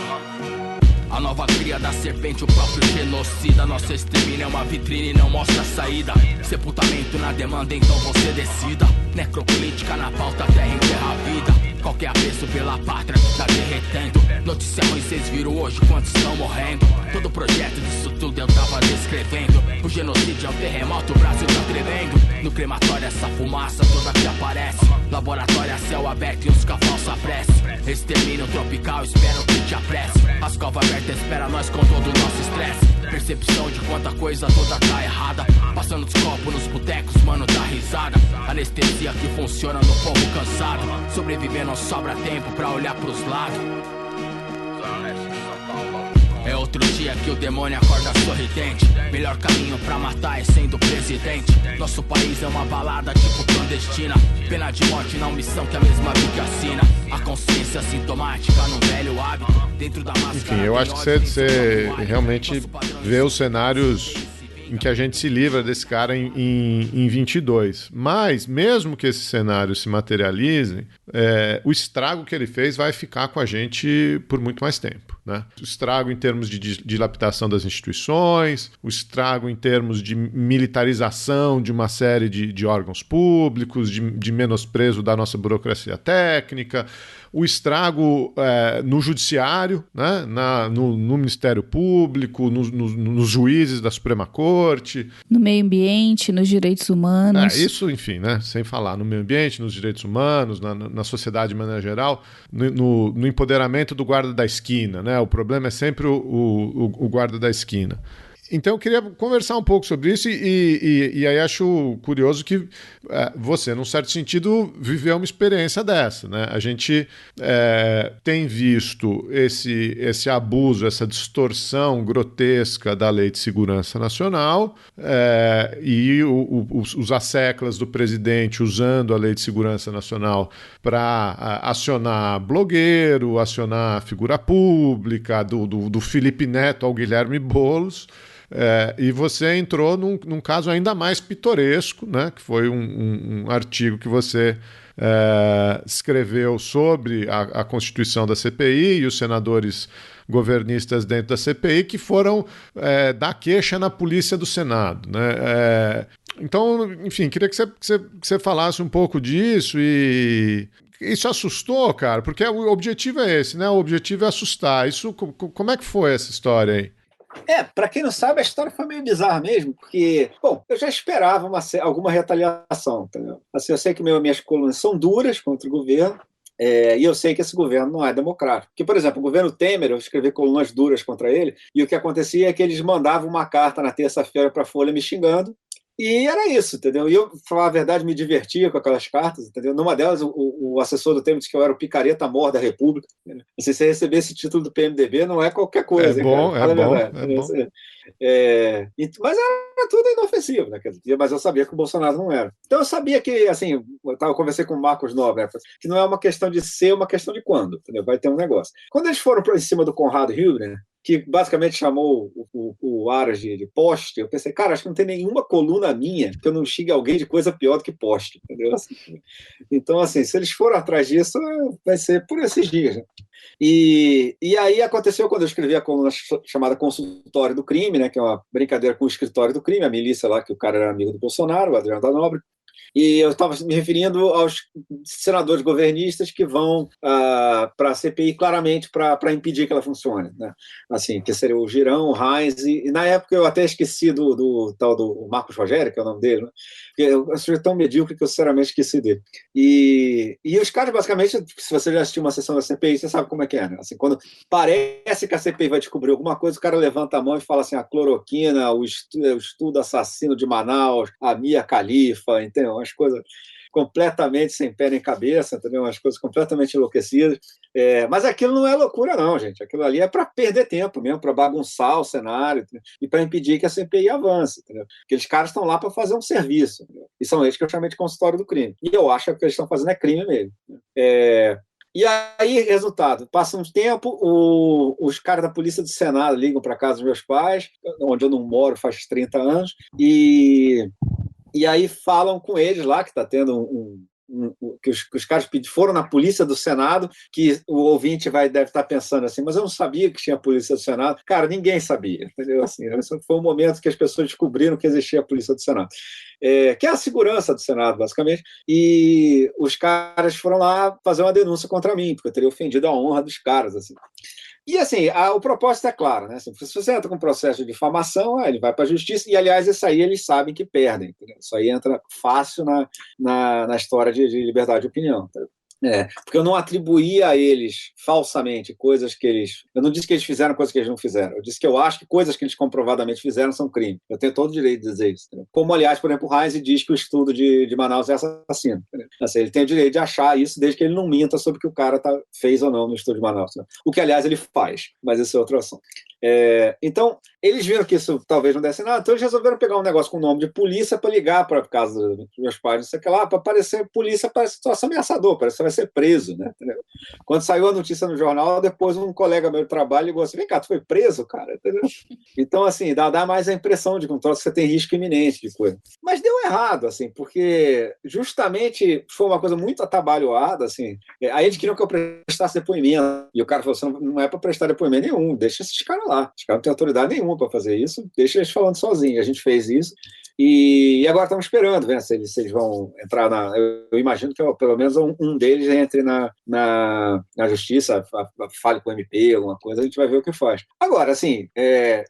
A nova cria da serpente, o próprio genocida. Nosso extermínio é uma vitrine e não mostra a saída. Sepultamento na demanda, então você decida. Necropolítica na pauta, terra enterra a vida. Qualquer apreço pela pátria que tá derretendo. Notícia ruim, vocês viram hoje quantos estão morrendo. Todo projeto disso tudo eu tava descrevendo. O genocídio é um terremoto, o Brasil tá tremendo. No crematório essa fumaça toda que aparece. Laboratório a céu aberto e uns com a falsa prece. Extermínio tropical, espero que te apresse. As covas abertas espera nós com todo o nosso estresse. Percepção de quanta coisa toda tá errada. Passando os copos nos botecos, mano, dá risada. Anestesia que funciona no povo cansado. Sobreviver não sobra tempo pra olhar pros lados. É outro dia que o demônio acorda sorridente. Melhor caminho pra matar é sendo presidente. Nosso país é uma balada tipo clandestina. Pena de morte na omissão que a mesma que assina. A consciência sintomática num velho hábito. Dentro da máscara. Enfim, eu acho que você realmente vê os cenários em que a gente se livra desse cara em 22. Mas, mesmo que esses cenários se materializem, o estrago que ele fez vai ficar com a gente por muito mais tempo. Né? O estrago em termos de dilapidação das instituições, o estrago em termos de militarização de uma série de órgãos públicos, de menosprezo da nossa burocracia técnica, o estrago no judiciário, né? no Ministério Público, nos juízes da Suprema Corte. No meio ambiente, nos direitos humanos. Isso, enfim, né? Sem falar no meio ambiente, nos direitos humanos, na sociedade de maneira geral, no empoderamento do guarda da esquina, né? O problema é sempre o guarda da esquina. Então eu queria conversar um pouco sobre isso e aí acho curioso que você, num certo sentido, viveu uma experiência dessa, né? A gente tem visto esse abuso, essa distorção grotesca da Lei de Segurança Nacional e os asseclas do presidente usando a Lei de Segurança Nacional para acionar blogueiro, acionar figura pública, do Felipe Neto ao Guilherme Boulos. E você entrou num caso ainda mais pitoresco, né? Que foi um artigo que você escreveu sobre a constituição da CPI e os senadores governistas dentro da CPI que foram dar queixa na polícia do Senado, né? Então, enfim, queria que você falasse um pouco disso e... Isso assustou, cara? Porque o objetivo é esse, né? O objetivo é assustar. Como é que foi essa história aí? Para quem não sabe, a história foi meio bizarra mesmo, porque, bom, eu já esperava alguma retaliação, entendeu? Assim, eu sei que minhas colunas são duras contra o governo, e eu sei que esse governo não é democrático. Porque, por exemplo, o governo Temer, eu escrevi colunas duras contra ele, e o que acontecia é que eles mandavam uma carta na terça-feira para a Folha me xingando, e era isso, entendeu? E eu, pra falar a verdade, me divertia com aquelas cartas, entendeu? Numa delas, o assessor do Temer disse que eu era o picareta-mor da República. Entendeu? E se você receber esse título do PMDB, não é qualquer coisa. É bom, cara. É bom. Mas era tudo inofensivo, né? Mas eu sabia que o Bolsonaro não era. Então eu sabia que, assim, eu conversei com o Marcos Nobre, né? Que não é uma questão de ser, é uma questão de quando, entendeu? Vai ter um negócio. Quando eles foram em cima do Conrado Hilbner, que basicamente chamou o Aras de poste, eu pensei, cara, acho que não tem nenhuma coluna minha que eu não xingue alguém de coisa pior do que poste, entendeu? Então, assim, se eles foram atrás disso, vai ser por esses dias, né? E aí aconteceu quando eu escrevi a coluna chamada Consultório do Crime, né, que é uma brincadeira com o Escritório do Crime, a milícia lá, que o cara era amigo do Bolsonaro, o Adriano da Nóbrega. E eu estava me referindo aos senadores governistas que vão para a CPI claramente para impedir que ela funcione, né? Assim, que seria o Girão, o Reis, e na época eu até esqueci do tal do Marcos Rogério, que é o nome dele, né? Eu sou tão medíocre que eu sinceramente esqueci dele. E os caras, basicamente, se você já assistiu uma sessão da CPI, você sabe como é que é, né? Assim, quando parece que a CPI vai descobrir alguma coisa, o cara levanta a mão e fala assim, a cloroquina, o estudo assassino de Manaus, a Mia Khalifa, entendeu? Umas coisas completamente sem pé nem cabeça, entendeu? Umas coisas completamente enlouquecidas. Mas aquilo não é loucura, não, gente. Aquilo ali é para perder tempo mesmo, para bagunçar o cenário, entendeu? E para impedir que a CPI avance. Entendeu? Aqueles caras estão lá para fazer um serviço. Entendeu? E são eles que eu chamei de consultório do crime. E eu acho que o que eles estão fazendo é crime mesmo. E aí, resultado, passa um tempo, os caras da Polícia do Senado ligam para casa dos meus pais, onde eu não moro faz 30 anos, e aí falam com eles lá, que está tendo que os caras foram na Polícia do Senado, que o ouvinte deve estar pensando assim, mas eu não sabia que tinha Polícia do Senado. Cara, ninguém sabia, entendeu? Assim, foi um momento que as pessoas descobriram que existia a Polícia do Senado. Que é a segurança do Senado, basicamente, e os caras foram lá fazer uma denúncia contra mim, porque eu teria ofendido a honra dos caras, assim. E, assim, o propósito é claro, né? Se você entra com um processo de difamação, ele vai para a justiça, e, aliás, isso aí eles sabem que perdem, entendeu? Isso aí entra fácil na história de liberdade de opinião, entendeu? Porque eu não atribuí a eles falsamente coisas que eles... Eu não disse que eles fizeram coisas que eles não fizeram. Eu disse que eu acho que coisas que eles comprovadamente fizeram são crime. Eu tenho todo o direito de dizer isso. Entendeu? Como, aliás, por exemplo, o Reis diz que o estudo de Manaus é assassino. Assim, ele tem o direito de achar isso desde que ele não minta sobre o que o cara fez ou não no estudo de Manaus. Né? O que, aliás, ele faz. Mas isso é outra ação. Então, eles viram que isso talvez não desse nada, então eles resolveram pegar um negócio com o nome de polícia para ligar para a casa dos meus pais, não sei o que lá, para parecer polícia, parece situação ameaçadora, parece que você vai ser preso, né? Entendeu? Quando saiu a notícia no jornal, depois um colega meu de trabalho ligou assim, vem cá, tu foi preso, cara? Entendeu? Então, assim, dá mais a impressão de que você tem risco iminente de coisa. Mas deu errado, assim, porque justamente foi uma coisa muito atabalhoada, assim, aí eles queriam que eu prestasse depoimento, e o cara falou assim, não é para prestar depoimento nenhum, deixa esses caras lá. Os caras não têm autoridade nenhuma para fazer isso, deixa eles falando sozinhos. A gente fez isso e agora estamos esperando, né, se eles vão entrar eu imagino que pelo menos um deles entre na justiça, fale com o MP, alguma coisa, a gente vai ver o que faz. Agora, assim,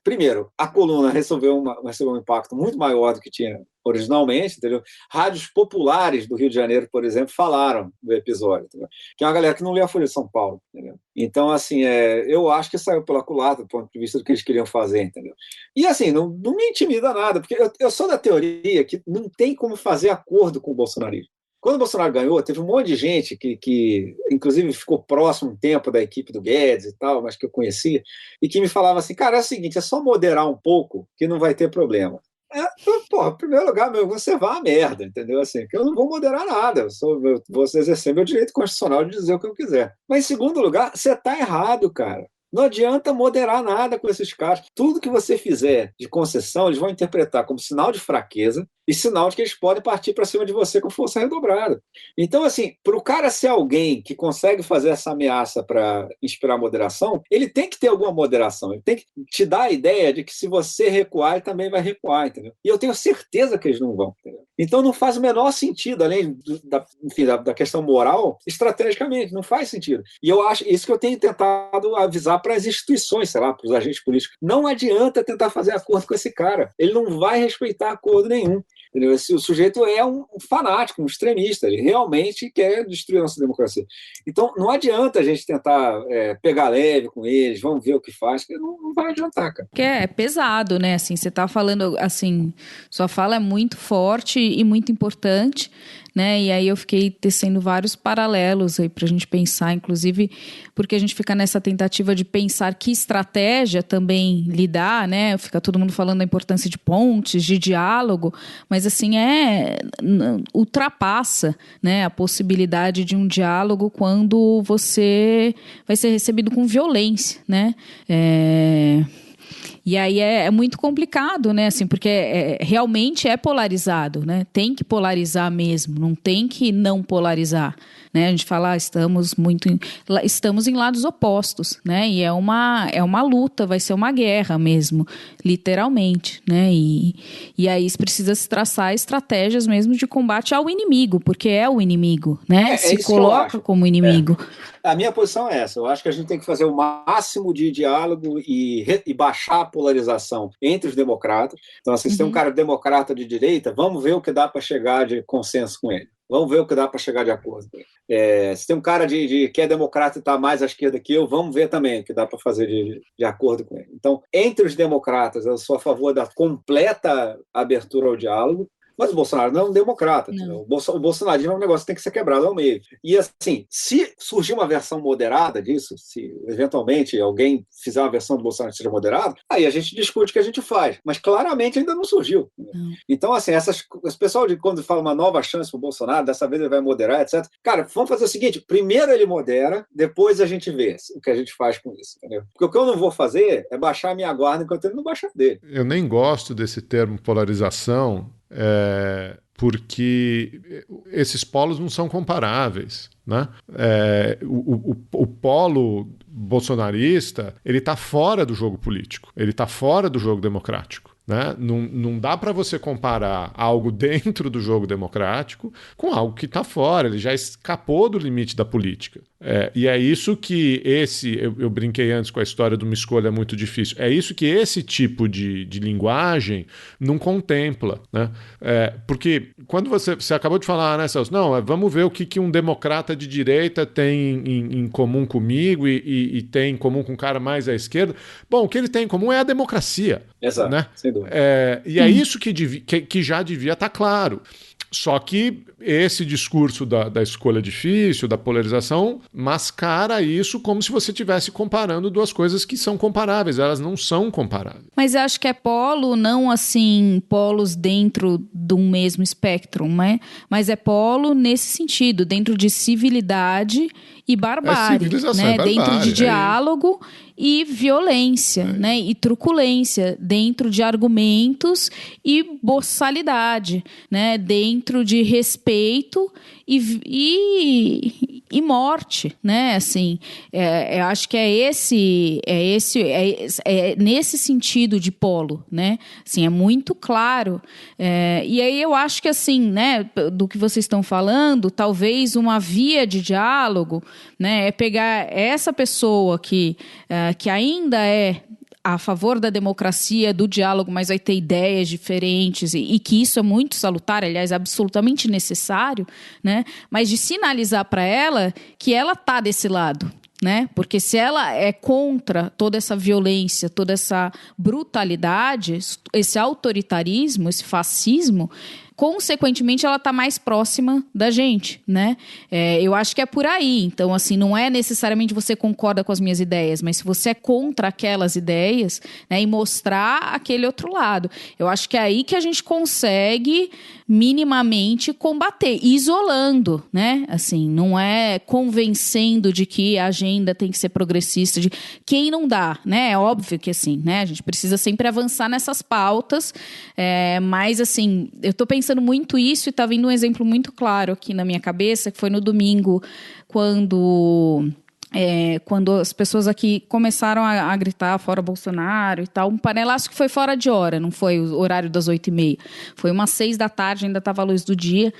primeiro, a coluna recebeu um impacto muito maior do que tinha originalmente, entendeu? Rádios populares do Rio de Janeiro, por exemplo, falaram do episódio, entendeu? Que é uma galera que não lê a Folha de São Paulo, entendeu? Então, assim, eu acho que saiu pela culatra do ponto de vista do que eles queriam fazer, entendeu? E, assim, não me intimida nada, porque eu sou da teoria que não tem como fazer acordo com o bolsonarismo. Quando o Bolsonaro ganhou, teve um monte de gente que inclusive, ficou próximo um tempo da equipe do Guedes e tal, mas que eu conhecia, e que me falava assim, cara, é o seguinte, é só moderar um pouco que não vai ter problema. Em primeiro lugar, você vai à merda, entendeu? Assim, que eu não vou moderar nada, eu vou exercer meu direito constitucional de dizer o que eu quiser. Mas, em segundo lugar, você está errado, cara. Não adianta moderar nada com esses caras. Tudo que você fizer de concessão, eles vão interpretar como sinal de fraqueza e sinal de que eles podem partir para cima de você com força redobrada. Então, assim, para o cara ser alguém que consegue fazer essa ameaça para inspirar moderação, ele tem que ter alguma moderação. Ele tem que te dar a ideia de que se você recuar, ele também vai recuar, entendeu? E eu tenho certeza que eles não vão, entendeu? Então não faz o menor sentido, além da questão moral, estrategicamente, não faz sentido. E eu acho, isso que eu tenho tentado avisar para as instituições, sei lá, para os agentes políticos. Não adianta tentar fazer acordo com esse cara. Ele não vai respeitar acordo nenhum. Entendeu? O sujeito é um fanático, um extremista. Ele realmente quer destruir a nossa democracia. Então, não adianta a gente tentar pegar leve com eles, vamos ver o que faz, que não vai adiantar, cara. Porque é pesado, né? Assim, você tá falando, assim, sua fala é muito forte e muito importante, né? E aí eu fiquei tecendo vários paralelos aí pra gente pensar, inclusive porque a gente fica nessa tentativa de pensar que estratégia também lidar, né? Fica todo mundo falando da importância de pontes, de diálogo, mas assim, ultrapassa, né, a possibilidade de um diálogo quando você vai ser recebido com violência, né? E aí é muito complicado, né? Assim, porque realmente é polarizado, né? Tem que polarizar mesmo, não tem que não polarizar, né? A gente fala, estamos em lados opostos, né? E é uma luta, vai ser uma guerra mesmo, literalmente, né? E aí precisa se traçar estratégias mesmo de combate ao inimigo, porque é o inimigo, né? Se coloca como inimigo. A minha posição é essa. Eu acho que a gente tem que fazer o máximo de diálogo e baixar a polarização entre os democratas. Então, assim, se tem um cara democrata de direita, vamos ver o que dá para chegar de consenso com ele. Vamos ver o que dá para chegar de acordo. Se tem um cara que é democrata e está mais à esquerda que eu, vamos ver também o que dá para fazer de acordo com ele. Então, entre os democratas, eu sou a favor da completa abertura ao diálogo. Mas o Bolsonaro não é um democrata. O bolsonarismo é um negócio que tem que ser quebrado ao meio. E, assim, se surgir uma versão moderada disso, se eventualmente alguém fizer uma versão do Bolsonaro que seja moderada, aí a gente discute o que a gente faz. Mas claramente ainda não surgiu. Então, assim, esse pessoal quando fala uma nova chance para o Bolsonaro, dessa vez ele vai moderar, etc. Cara, vamos fazer o seguinte: primeiro ele modera, depois a gente vê o que a gente faz com isso. Entendeu? Porque o que eu não vou fazer é baixar a minha guarda enquanto ele não baixar dele. Eu nem gosto desse termo polarização. Porque esses polos não são comparáveis, né? O polo bolsonarista, ele está fora do jogo político, ele está fora do jogo democrático. Né? Não dá para você comparar algo dentro do jogo democrático com algo que está fora, ele já escapou do limite da política. E é isso que eu brinquei antes com a história de uma escolha muito difícil, é isso que esse tipo de linguagem não contempla. Né? Porque quando você acabou de falar, né, Celso? Não, vamos ver o que um democrata de direita tem em comum comigo e tem em comum com um cara mais à esquerda. Bom, o que ele tem em comum é a democracia. Exato, né? sem dúvida. E é isso que já devia estar claro. Só que esse discurso da escolha difícil, da polarização, mascara isso como se você estivesse comparando duas coisas que são comparáveis. Elas não são comparáveis. Mas eu acho que é polo, não assim, polos dentro de um mesmo espectro, né? Mas é polo nesse sentido, dentro de civilidade e barbárie, né? Dentro de diálogo e violência, né? E truculência, dentro de argumentos e boçalidade, né? Dentro de respeito e morte, né? Assim, eu acho que é nesse sentido de polo, né? Assim, é muito claro. E aí eu acho que, assim, né? Do que vocês estão falando, talvez uma via de diálogo, né? É pegar essa pessoa que ainda é a favor da democracia, do diálogo, mas vai ter ideias diferentes e que isso é muito salutar, aliás, absolutamente necessário, né? Mas de sinalizar para ela que ela está desse lado, né? Porque se ela é contra toda essa violência, toda essa brutalidade, esse autoritarismo, esse fascismo, consequentemente ela está mais próxima da gente, né? Eu acho que é por aí. Então, assim, não é necessariamente você concorda com as minhas ideias, mas se você é contra aquelas ideias, né, e mostrar aquele outro lado. Eu acho que é aí que a gente consegue minimamente combater, isolando, né? Assim, não é convencendo de que a agenda tem que ser progressista, de quem não dá, né? É óbvio que assim, né? A gente precisa sempre avançar nessas pautas, mas assim, eu tô pensando muito isso e tá vindo um exemplo muito claro aqui na minha cabeça, que foi no domingo, quando as pessoas aqui começaram a gritar fora Bolsonaro e tal, um panelaço que foi fora de hora, não foi o horário das 8h30, foi umas 6 da tarde, ainda estava a luz do dia,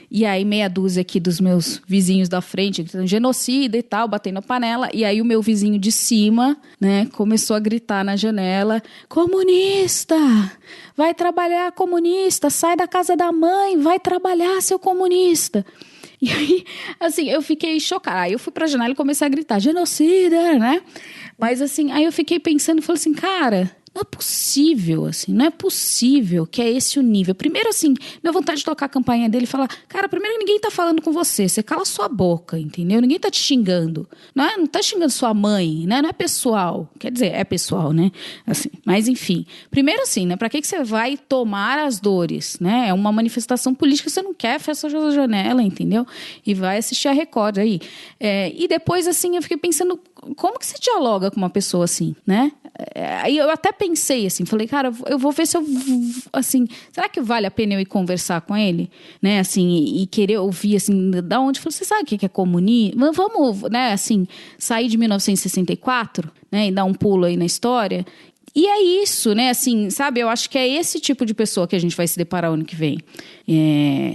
e aí meia dúzia aqui dos meus vizinhos da frente, gritando genocida e tal, batendo a panela, e aí o meu vizinho de cima, né, começou a gritar na janela, comunista, vai trabalhar, comunista, sai da casa da mãe, vai trabalhar, seu comunista. E aí, assim, eu fiquei chocada. Aí eu fui pra janela e comecei a gritar, genocida, né? Mas, assim, aí eu fiquei pensando e falei assim, cara, não é possível, assim, não é possível que é esse o nível. Primeiro, assim, deu vontade de tocar a campainha dele e falar, cara, primeiro ninguém tá falando com você cala sua boca, entendeu? Ninguém tá te xingando, não tá xingando sua mãe, né? Não é pessoal, quer dizer, é pessoal, né? Assim, mas enfim, primeiro assim, né? Pra que você vai tomar as dores, né? É uma manifestação política, você não quer, fecha a janela, entendeu? E vai assistir a Record aí. E depois, assim, eu fiquei pensando, como que você dialoga com uma pessoa assim, né? Aí eu até pensei assim, falei, cara, eu vou ver se eu, assim, será que vale a pena eu ir conversar com ele, né, assim, e querer ouvir, assim, da onde, falei, você sabe o que é comunismo? Vamos, né, assim, sair de 1964, né, e dar um pulo aí na história. E é isso, né, assim, sabe, eu acho que é esse tipo de pessoa que a gente vai se deparar ano que vem.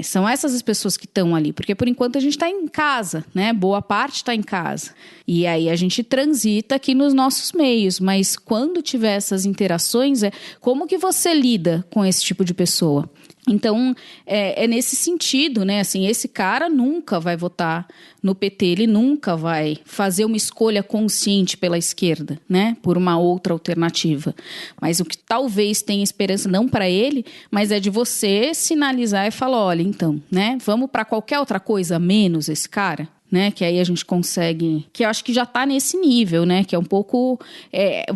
São essas as pessoas que estão ali, porque por enquanto a gente está em casa, né, boa parte está em casa. E aí a gente transita aqui nos nossos meios, mas quando tiver essas interações, como que você lida com esse tipo de pessoa? Então, é nesse sentido, né? Assim, esse cara nunca vai votar no PT, ele nunca vai fazer uma escolha consciente pela esquerda, né? Por uma outra alternativa. Mas o que talvez tenha esperança, não para ele, mas é de você sinalizar e falar, olha, então, né? Vamos para qualquer outra coisa menos esse cara? Né, que aí a gente consegue, que eu acho que já está nesse nível, né, que é um pouco,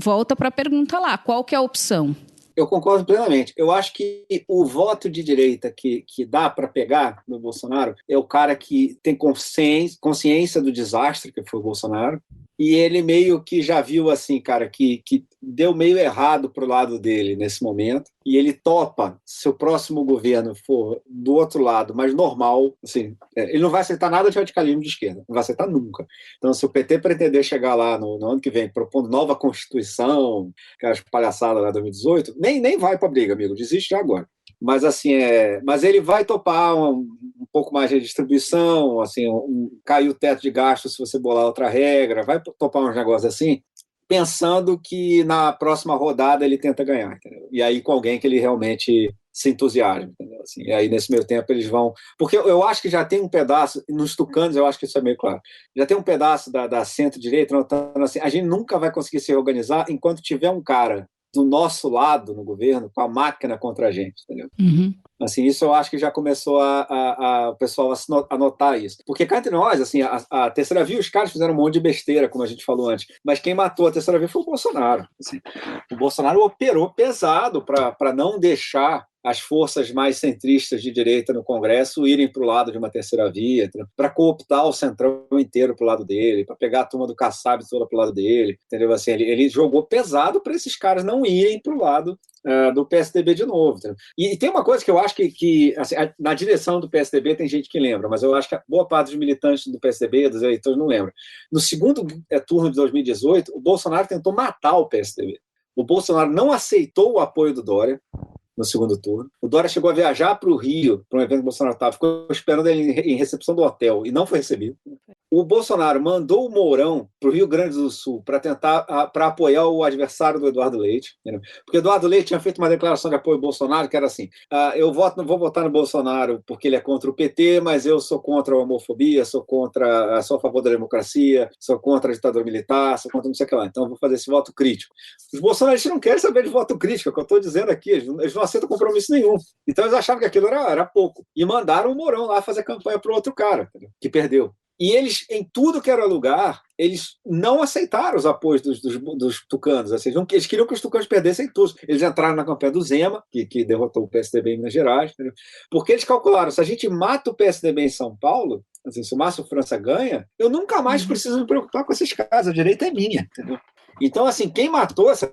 volta para a pergunta lá, qual que é a opção? Eu concordo plenamente. Eu acho que o voto de direita que dá para pegar no Bolsonaro é o cara que tem consciência do desastre que foi o Bolsonaro, e ele meio que já viu assim, cara, que deu meio errado pro lado dele nesse momento, e ele topa, se o próximo governo for do outro lado, mais normal, assim, ele não vai aceitar nada de radicalismo de esquerda, não vai aceitar nunca. Então, se o PT pretender chegar lá no ano que vem, propondo nova Constituição, aquelas palhaçadas lá de 2018, nem vai pra briga, amigo, desiste já agora. Mas assim, mas ele vai topar um pouco mais de distribuição, assim, cair o teto de gasto se você bolar outra regra, vai topar uns negócios assim, pensando que na próxima rodada ele tenta ganhar, entendeu? E aí com alguém que ele realmente se entusiasma, entendeu? Assim, e aí nesse meio tempo eles vão... Porque eu acho que já tem um pedaço, nos tucanos eu acho que isso é meio claro, já tem um pedaço da centro-direita notando assim, a gente nunca vai conseguir se organizar enquanto tiver um cara do nosso lado no governo, com a máquina contra a gente, entendeu? Uhum. Assim, isso eu acho que já começou o pessoal a notar isso. Porque cá entre nós, assim, a terceira via, os caras fizeram um monte de besteira, como a gente falou antes, mas quem matou a terceira via foi o Bolsonaro. Assim. O Bolsonaro operou pesado para não deixar as forças mais centristas de direita no Congresso irem para o lado de uma terceira via, para cooptar o centrão inteiro para o lado dele, para pegar a turma do Kassab toda para o lado dele, entendeu? Assim, ele jogou pesado para esses caras não irem para o lado do PSDB de novo. Entendeu? E tem uma coisa que eu acho que assim, na direção do PSDB tem gente que lembra, mas eu acho que a boa parte dos militantes do PSDB, dos eleitores, não lembra. No segundo turno de 2018, o Bolsonaro tentou matar o PSDB. O Bolsonaro não aceitou o apoio do Dória no segundo turno. O Dória chegou a viajar para o Rio, para um evento que o Bolsonaro estava, ficou esperando ele em recepção do hotel e não foi recebido. o Bolsonaro mandou o Mourão para o Rio Grande do Sul para apoiar o adversário do Eduardo Leite, entendeu? Porque o Eduardo Leite tinha feito uma declaração de apoio ao Bolsonaro que era assim: eu vou votar no Bolsonaro porque ele é contra o PT, mas eu sou contra a homofobia, sou a favor da democracia, sou contra a ditadura militar, sou contra não sei o que lá. Então eu vou fazer esse voto crítico. Os bolsonaristas não querem saber de voto crítico, é o que eu estou dizendo aqui, eles não aceitam compromisso nenhum. Então eles achavam que aquilo era pouco. E mandaram o Mourão lá fazer campanha para o outro cara, entendeu? Que perdeu. E eles, em tudo que era lugar, eles não aceitaram os apoios dos tucanos. Assim, eles queriam que os tucanos perdessem tudo. Eles entraram na campanha do Zema, que derrotou o PSDB em Minas Gerais, entendeu? Porque eles calcularam, se a gente mata o PSDB em São Paulo, assim, se o Márcio França ganha, eu nunca mais preciso me preocupar com esses casos, a direita é minha, entendeu? Então, assim, quem matou essa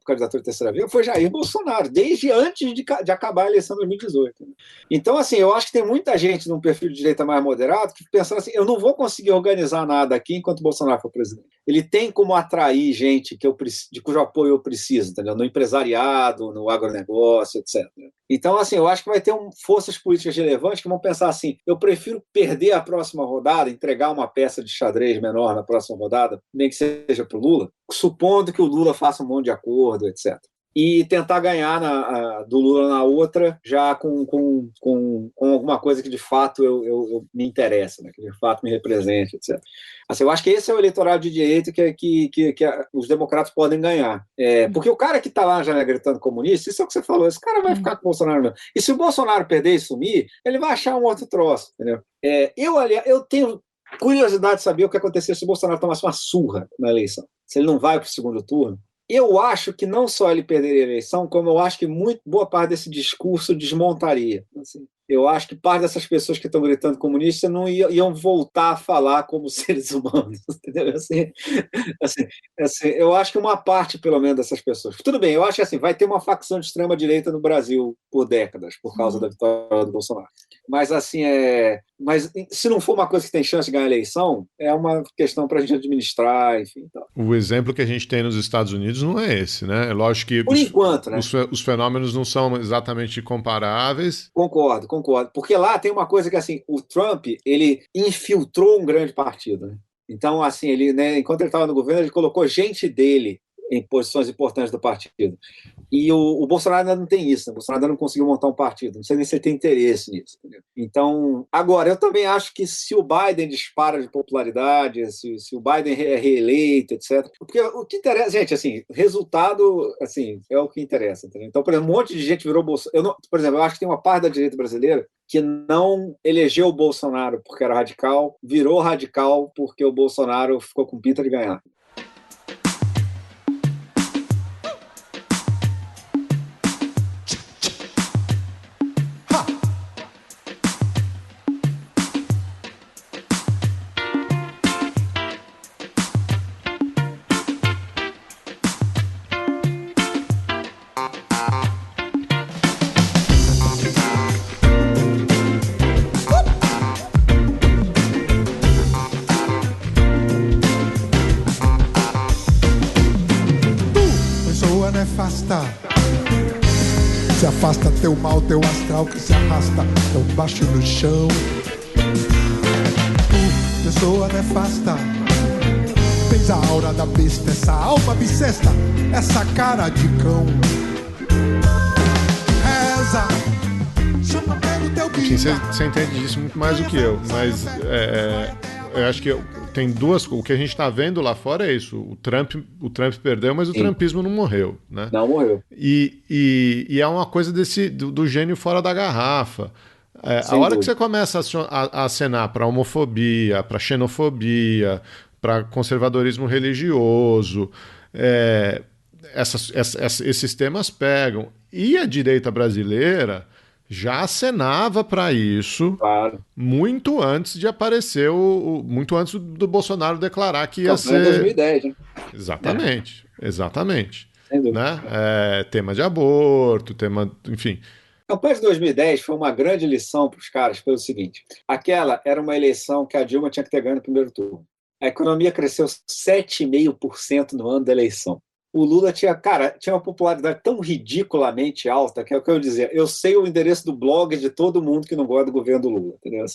candidatura de terceira via foi Jair Bolsonaro, desde antes de acabar a eleição de 2018. Então, assim, eu acho que tem muita gente num perfil de direita mais moderado que pensando assim, eu não vou conseguir organizar nada aqui enquanto Bolsonaro for presidente. Ele tem como atrair gente de cujo apoio eu preciso, entendeu? No empresariado, no agronegócio, etc. Então, assim, eu acho que vai ter forças políticas relevantes que vão pensar assim, eu prefiro perder a próxima rodada, entregar uma peça de xadrez menor na próxima rodada, nem que seja para o Lula, supondo que o Lula faça um monte de acordo, etc. E tentar ganhar do Lula na outra já com alguma coisa que de fato eu me interessa, né? Que de fato me represente, etc. Assim, eu acho que esse é o eleitorado de direita que os democratas podem ganhar. Porque o cara que está lá já gritando comunista, isso é o que você falou, esse cara vai ficar com o Bolsonaro mesmo. E se o Bolsonaro perder e sumir, ele vai achar um outro troço, entendeu? Eu tenho curiosidade de saber o que aconteceria se o Bolsonaro tomasse uma surra na eleição. Se ele não vai para o segundo turno. Eu acho que não só ele perderia a eleição, como eu acho que boa parte desse discurso desmontaria. Assim, eu acho que parte dessas pessoas que estão gritando comunista não iam voltar a falar como seres humanos. Entendeu? Assim, eu acho que uma parte, pelo menos, dessas pessoas. Tudo bem, eu acho que assim, vai ter uma facção de extrema-direita no Brasil por décadas, por causa da vitória do Bolsonaro. Mas, assim, mas se não for uma coisa que tem chance de ganhar a eleição, é uma questão para a gente administrar, enfim. Então. O exemplo que a gente tem nos Estados Unidos não é esse, né? É lógico que por enquanto, né? Os fenômenos não são exatamente comparáveis. Concordo. Porque lá tem uma coisa que, assim, o Trump, ele infiltrou um grande partido, né? Então, assim, ele, né, enquanto ele estava no governo, ele colocou gente dele em posições importantes do partido. E o Bolsonaro ainda não tem isso, né? O Bolsonaro ainda não conseguiu montar um partido, não sei nem se ele tem interesse nisso. Entendeu? Então, agora, eu também acho que se o Biden dispara de popularidade, se o Biden é reeleito, etc. Porque o que interessa, gente, assim, resultado, assim, é o que interessa. Entendeu? Então, por exemplo, um monte de gente virou Bolsonaro. Por exemplo, eu acho que tem uma parte da direita brasileira que não elegeu o Bolsonaro porque era radical, virou radical porque o Bolsonaro ficou com pinta de ganhar. Se afasta teu mal, teu astral que se arrasta tão baixo no chão. Pessoa nefasta, tens a aura da besta, essa alma bissesta, essa cara de cão. Reza, chama pelo teu bicho. Você entende disso muito mais do que eu, mas eu acho que tem duas. O que a gente está vendo lá fora é isso. O Trump perdeu, mas o trumpismo não morreu, né? Não morreu. E é uma coisa do gênio fora da garrafa. A hora que você começa a acenar para homofobia, para xenofobia, para conservadorismo religioso, esses temas pegam. E a direita brasileira já acenava para isso, claro, muito antes de aparecer muito antes do Bolsonaro declarar que ia ser... Em 2010, né? Exatamente. Né? Tema de aborto, enfim. A campanha de 2010 foi uma grande lição para os caras pelo seguinte: aquela era uma eleição que a Dilma tinha que ter ganho no primeiro turno. A economia cresceu 7,5% no ano da eleição. o Lula tinha uma popularidade tão ridiculamente alta, que é o que eu dizia, eu sei o endereço do blog de todo mundo que não gosta do governo do Lula, entendeu?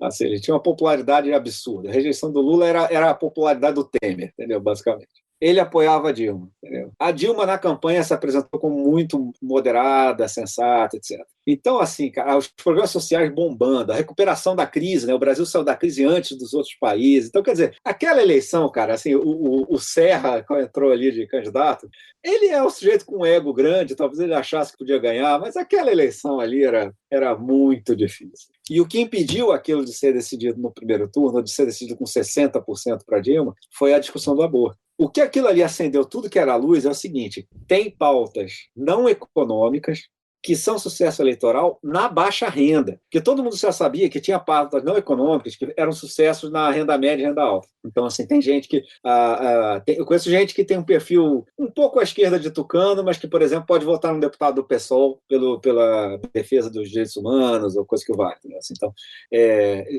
Assim, ele tinha uma popularidade absurda. A rejeição do Lula era a popularidade do Temer, entendeu? Basicamente. Ele apoiava a Dilma, entendeu? A Dilma, na campanha, se apresentou como muito moderada, sensata, etc. Então, assim, cara, os programas sociais bombando, a recuperação da crise, né? O Brasil saiu da crise antes dos outros países. Então, quer dizer, aquela eleição, cara, assim, o Serra, quando entrou ali de candidato, ele é um sujeito com um ego grande, talvez ele achasse que podia ganhar, mas aquela eleição ali era muito difícil. E o que impediu aquilo de ser decidido no primeiro turno, de ser decidido com 60% para Dilma, foi a discussão do aborto. O que aquilo ali acendeu tudo que era luz é o seguinte: tem pautas não econômicas que são sucesso eleitoral na baixa renda, porque todo mundo já sabia que tinha pautas não econômicas que eram sucessos na renda média e renda alta. Então, assim, tem gente que... eu conheço gente que tem um perfil um pouco à esquerda de Tucano, mas que, por exemplo, pode votar num deputado do PSOL pela defesa dos direitos humanos ou coisa que vale. Né? Assim, então,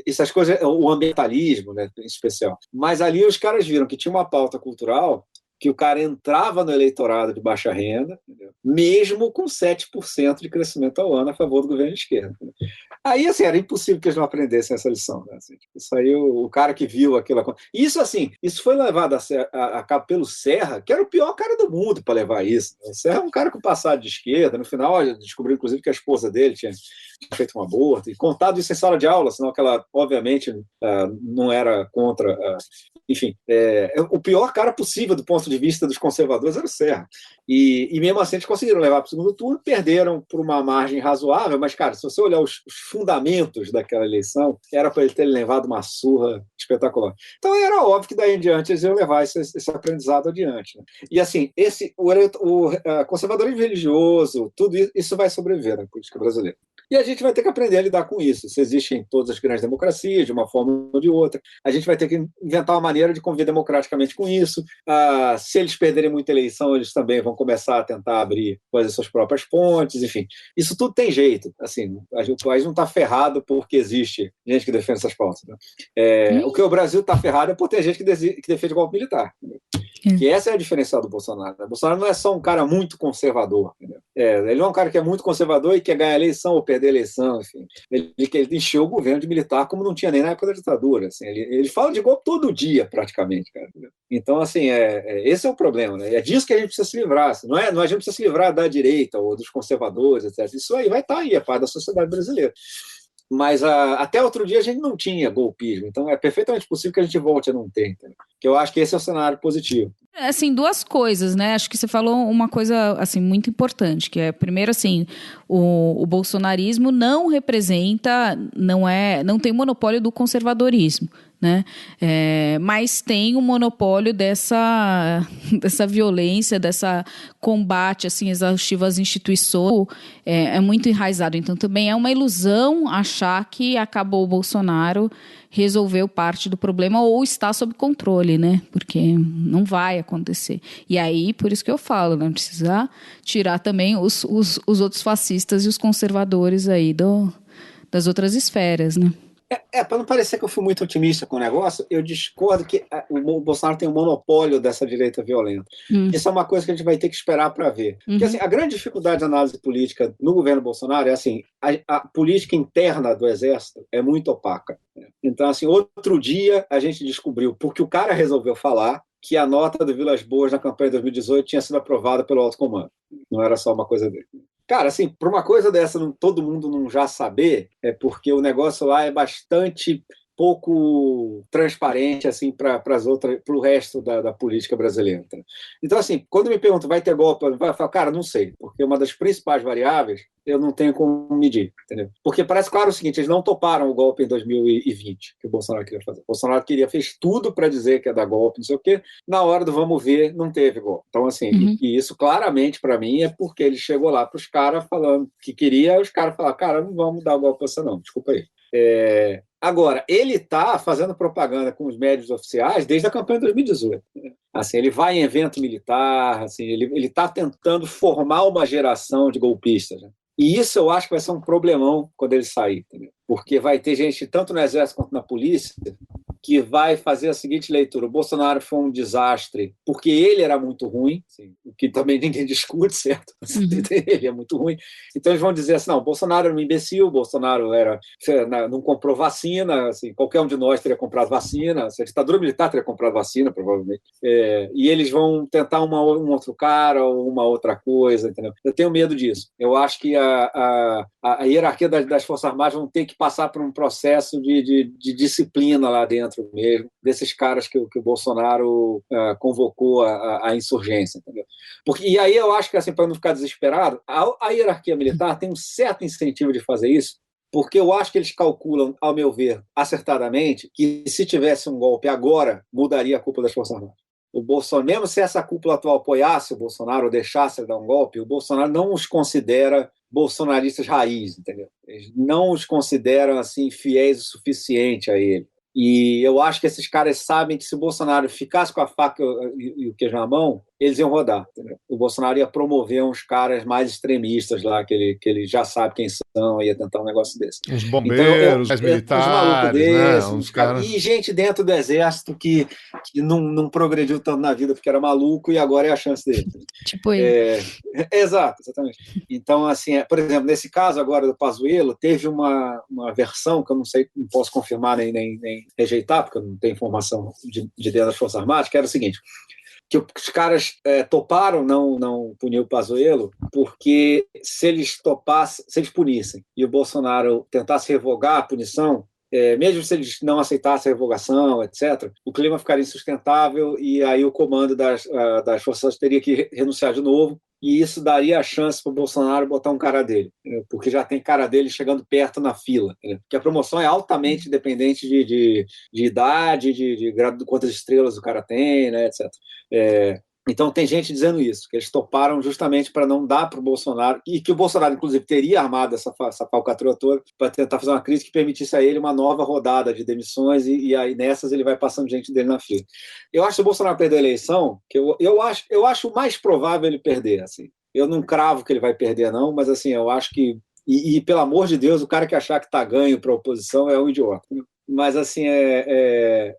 essas coisas, o ambientalismo, né, em especial. Mas ali os caras viram que tinha uma pauta cultural que o cara entrava no eleitorado de baixa renda, entendeu? Mesmo com 7% de crescimento ao ano a favor do governo de esquerda. Entendeu? Aí, assim, era impossível que eles não aprendessem essa lição. Né? Assim, isso aí, o cara que viu aquilo... Isso, assim, isso foi levado a cabo pelo Serra, que era o pior cara do mundo para levar isso. O Serra é um cara com passado de esquerda. No final, descobriu, inclusive, que a esposa dele tinha feito um aborto, e contado isso em sala de aula, senão que ela, obviamente, não era contra... enfim, o pior cara possível do ponto de vista dos conservadores era o Serra. E mesmo assim, eles conseguiram levar para o segundo turno, perderam por uma margem razoável, mas, cara, se você olhar os fundamentos daquela eleição, era para ele ter levado uma surra espetacular. Então, era óbvio que daí em diante eles iam levar esse aprendizado adiante. Né? E, assim, o conservadorismo religioso, tudo isso vai sobreviver na política brasileira. E a gente vai ter que aprender a lidar com isso. Isso existe em todas as grandes democracias, de uma forma ou de outra. A gente vai ter que inventar uma maneira de conviver democraticamente com isso. Se eles perderem muita eleição, eles também vão começar a tentar abrir as suas próprias pontes, enfim. Isso tudo tem jeito. Assim, o país não está ferrado porque existe gente que defende essas pautas. Né? O que o Brasil está ferrado é por ter gente que defende golpe militar. Né? Que essa é a diferença do Bolsonaro. O Bolsonaro não é só um cara muito conservador. Ele não é um cara que é muito conservador e quer ganhar a eleição ou perder a eleição. Enfim. Ele encheu o governo de militar como não tinha nem na época da ditadura. Assim. Ele fala de golpe todo dia, praticamente. Cara. Então, assim, esse é o problema. Né? É disso que a gente precisa se livrar. Assim. Não a gente precisa se livrar da direita ou dos conservadores, etc. Isso aí vai estar aí, é parte da sociedade brasileira. Mas até outro dia a gente não tinha golpismo, então é perfeitamente possível que a gente volte a não ter, entendeu? Que eu acho que esse é o cenário positivo. Assim, duas coisas, né? Acho que você falou uma coisa, assim, muito importante, que é, primeiro, assim, o bolsonarismo não representa, não tem monopólio do conservadorismo, né? Mas tem um monopólio dessa violência, dessa combate, assim, exaustivo às instituições, é muito enraizado. Então, também é uma ilusão achar que acabou o Bolsonaro, resolveu parte do problema ou está sob controle, né? Porque não vai acontecer. E aí, por isso que eu falo, né? Precisa tirar também os outros fascistas e os conservadores aí das outras esferas, né? Para não parecer que eu fui muito otimista com o negócio, eu discordo que o Bolsonaro tem um monopólio dessa direita violenta. Isso é uma coisa que a gente vai ter que esperar para ver. Porque assim, a grande dificuldade de análise política no governo Bolsonaro é assim, a política interna do Exército é muito opaca. Então, assim, outro dia a gente descobriu, porque o cara resolveu falar, que a nota do Vilas Boas na campanha de 2018 tinha sido aprovada pelo alto comando. Não era só uma coisa dele. Cara, assim, para uma coisa dessa todo mundo não já saber, é porque o negócio lá é bastante pouco transparente assim, para o resto da política brasileira. Então, assim, quando me perguntam, vai ter golpe? Eu falo, cara, não sei, porque uma das principais variáveis eu não tenho como medir, entendeu? Porque parece claro o seguinte, eles não toparam o golpe em 2020, que o Bolsonaro queria fazer. O Bolsonaro fez tudo para dizer que ia dar golpe, não sei o quê, na hora do vamos ver, não teve golpe. Então, assim, e isso claramente para mim é porque ele chegou lá para os caras falando que queria, os caras falaram, cara, não vamos dar golpe para você não, desculpa aí. Agora, ele está fazendo propaganda com os médios oficiais desde a campanha de 2018. Assim, ele vai em evento militar, assim, ele está tentando formar uma geração de golpistas. Né? E isso eu acho que vai ser um problemão quando ele sair. Entendeu? Porque vai ter gente, tanto no Exército quanto na polícia, que vai fazer a seguinte leitura: o Bolsonaro foi um desastre porque ele era muito ruim, assim, o que também ninguém discute, certo? Ele é muito ruim. Então eles vão dizer assim, não, o Bolsonaro era um imbecil, o Bolsonaro não comprou vacina, assim, qualquer um de nós teria comprado vacina, a ditadura militar teria comprado vacina, provavelmente. E eles vão tentar um outro cara ou uma outra coisa, entendeu? Eu tenho medo disso. Eu acho que a hierarquia das Forças Armadas vão ter que passar por um processo de disciplina lá dentro mesmo, desses caras que o Bolsonaro convocou a insurgência, entendeu? E aí eu acho que, assim, para não ficar desesperado, a hierarquia militar tem um certo incentivo de fazer isso, porque eu acho que eles calculam, ao meu ver, acertadamente, que se tivesse um golpe agora, mudaria a cúpula das Forças Armadas. O Bolsonaro, mesmo se essa cúpula atual apoiasse o Bolsonaro ou deixasse ele dar um golpe, o Bolsonaro não os considera bolsonaristas raiz, entendeu? Eles não os consideram assim fiéis o suficiente a ele. E eu acho que esses caras sabem que se o Bolsonaro ficasse com a faca e o queijo na mão, eles iam rodar, entendeu? O Bolsonaro ia promover uns caras mais extremistas lá, que ele já sabe quem são, ia tentar um negócio desse. Uns bombeiros, os militares, desses, né? Uns caras... E gente dentro do exército que não progrediu tanto na vida porque era maluco e agora é a chance dele. Tipo ele. Exato, exatamente. Então, assim, por exemplo, nesse caso agora do Pazuello, teve uma versão que eu não sei, não posso confirmar nem rejeitar, porque eu não tenho informação de dentro das Forças Armadas, que era o seguinte, que os caras toparam não punir o Pazuello porque se eles punissem e o Bolsonaro tentasse revogar a punição, mesmo se eles não aceitassem a revogação, etc., o clima ficaria insustentável e aí o comando das forças teria que renunciar de novo, e isso daria a chance para o Bolsonaro botar um cara dele, porque já tem cara dele chegando perto na fila, porque a promoção é altamente dependente de idade, de grado de quantas estrelas o cara tem, né, etc. Então tem gente dizendo isso, que eles toparam justamente para não dar para o Bolsonaro, e que o Bolsonaro, inclusive, teria armado essa falcatrua toda para tentar fazer uma crise que permitisse a ele uma nova rodada de demissões, e aí nessas ele vai passando gente dele na fila. Eu acho que se o Bolsonaro perder a eleição, que eu acho mais provável ele perder, assim. Eu não cravo que ele vai perder, não, mas assim, eu acho que... E pelo amor de Deus, o cara que achar que está ganho para a oposição é um idiota. Mas assim,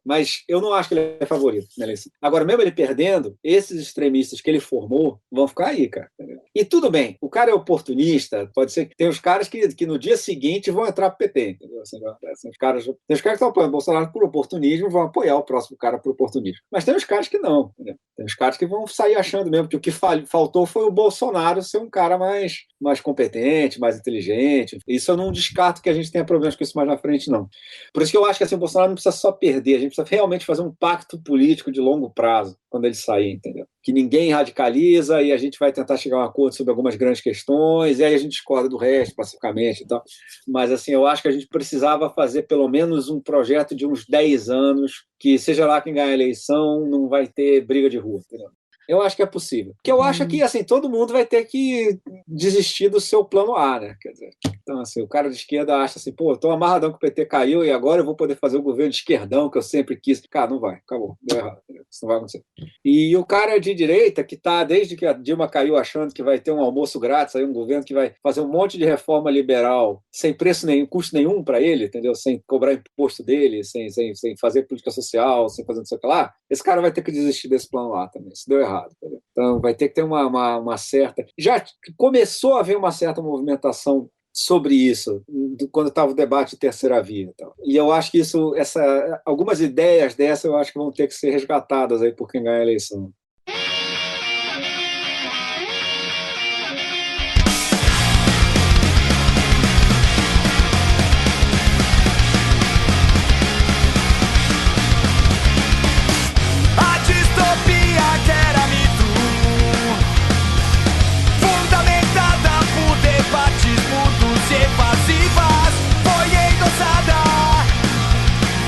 mas eu não acho que ele é favorito na eleição. Agora, mesmo ele perdendo, esses extremistas que ele formou vão ficar aí, cara. Entendeu? E tudo bem, o cara é oportunista, pode ser que tem os caras que no dia seguinte vão entrar pro PT, entendeu? Assim, tem os caras que estão apoiando o Bolsonaro por oportunismo, vão apoiar o próximo cara por oportunismo. Mas tem os caras que não, entendeu? Tem os caras que vão sair achando mesmo que o que faltou foi o Bolsonaro ser um cara mais competente, mais inteligente. Isso eu não descarto que a gente tenha problemas com isso mais na frente, não. Por isso que eu acho que assim, o Bolsonaro não precisa só perder, a gente precisa realmente fazer um pacto político de longo prazo quando ele sair, entendeu? Que ninguém radicaliza e a gente vai tentar chegar a um acordo sobre algumas grandes questões e aí a gente discorda do resto, pacificamente e tal. Mas assim, eu acho que a gente precisava fazer pelo menos um projeto de uns 10 anos que, seja lá quem ganhar a eleição, não vai ter briga de rua, entendeu? Eu acho que é possível. Porque eu acho que assim, todo mundo vai ter que desistir do seu plano A, né? Quer dizer, então, assim, o cara de esquerda acha assim, pô, tô amarradão que o PT caiu e agora eu vou poder fazer o governo de esquerdão que eu sempre quis. Cara, não vai, acabou, deu errado. Isso não vai acontecer. E o cara de direita, que tá desde que a Dilma caiu achando que vai ter um almoço grátis, aí um governo que vai fazer um monte de reforma liberal sem preço nenhum, custo nenhum para ele, entendeu? Sem cobrar imposto dele, sem fazer política social, sem fazer não sei o que lá, esse cara vai ter que desistir desse plano A também. Isso deu errado. Entendeu? Então vai ter que ter uma certa... Já começou a haver uma certa movimentação sobre isso, quando estava o debate de terceira via. E eu acho que algumas ideias dessas eu acho que vão ter que ser resgatadas aí por quem ganha a eleição.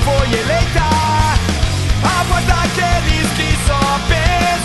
Foi eleita a voz daqueles que só pensam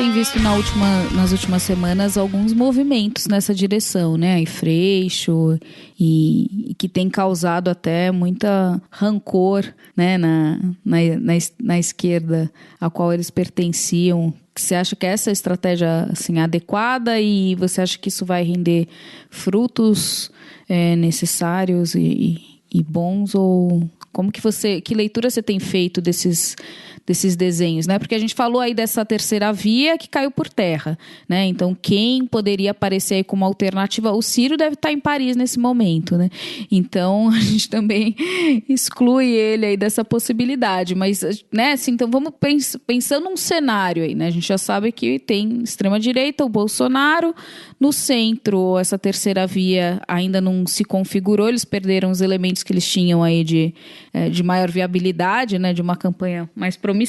tem visto nas últimas semanas alguns movimentos nessa direção, né? E Freixo, e que tem causado até muita rancor, né? na esquerda a qual eles pertenciam. Você acha que essa é a estratégia assim, adequada e você acha que isso vai render frutos necessários e bons? Ou que leitura você tem feito desses desenhos, né? Porque a gente falou aí dessa terceira via que caiu por terra, né? Então, quem poderia aparecer aí como alternativa? O Ciro deve estar em Paris nesse momento, né? Então, a gente também exclui ele aí dessa possibilidade. Mas, né? Assim, então, vamos pensando num cenário aí, né? A gente já sabe que tem extrema-direita, o Bolsonaro, no centro, essa terceira via ainda não se configurou, eles perderam os elementos que eles tinham aí de maior viabilidade, né? De uma campanha mais promissora.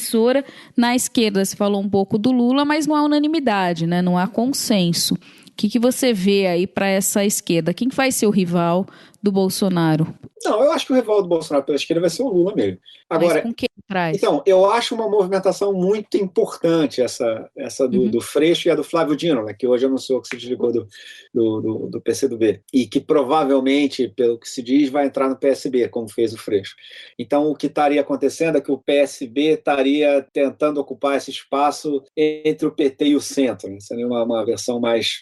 Na esquerda se falou um pouco do Lula, mas não há unanimidade, né? Não há consenso. O que você vê aí para essa esquerda? Quem vai ser o rival do Bolsonaro? Não, eu acho que o rival do Bolsonaro pela esquerda vai ser o Lula mesmo. Agora, mas com quem traz? Então, eu acho uma movimentação muito importante essa do Freixo e a do Flávio Dino, né, que hoje anunciou que se desligou do PCdoB e que provavelmente, pelo que se diz, vai entrar no PSB, como fez o Freixo. Então, o que estaria acontecendo é que o PSB estaria tentando ocupar esse espaço entre o PT e o centro, né? Seria uma versão mais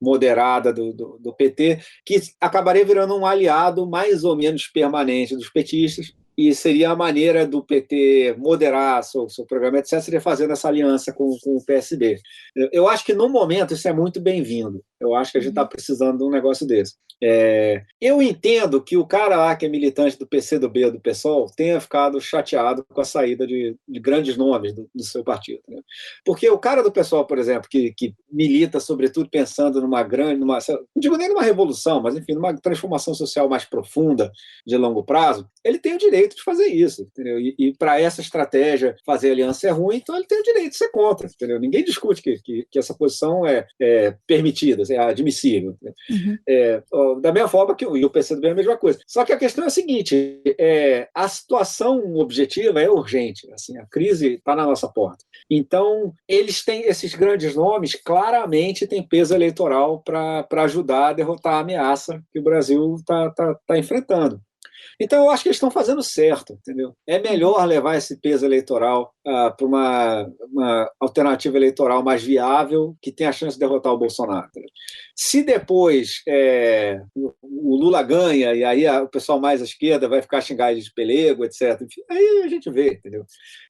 moderada do PT, que acabaria virando um aliado mais ou menos permanente dos petistas, e seria a maneira do PT moderar seu programa, etc., seria fazendo essa aliança com o PSB. Eu acho que, no momento, isso é muito bem-vindo. Eu acho que a gente está precisando de um negócio desse. Eu entendo que o cara lá, que é militante do PCdoB ou do PSOL, tenha ficado chateado com a saída de grandes nomes do seu partido, né? Porque o cara do PSOL, por exemplo, que milita, sobretudo, pensando não digo nem numa revolução, mas, enfim, numa transformação social mais profunda, de longo prazo, ele tem o direito de fazer isso, entendeu? E para essa estratégia, fazer aliança é ruim, então ele tem o direito de ser contra, entendeu? Ninguém discute que essa posição é permitida, é admissível. Da mesma forma que o PCdoB é a mesma coisa. Só que a questão é a seguinte, a situação objetiva é urgente, assim, a crise está na nossa porta. Então, eles têm, esses grandes nomes, claramente têm peso eleitoral para ajudar a derrotar a ameaça que o Brasil está enfrentando. Então, eu acho que eles estão fazendo certo, entendeu? É melhor levar esse peso eleitoral para uma alternativa eleitoral mais viável, que tem a chance de derrotar o Bolsonaro, entendeu? Se depois o Lula ganha, e aí o pessoal mais à esquerda vai ficar xingado de pelego, etc., enfim, aí a gente vê, entendeu?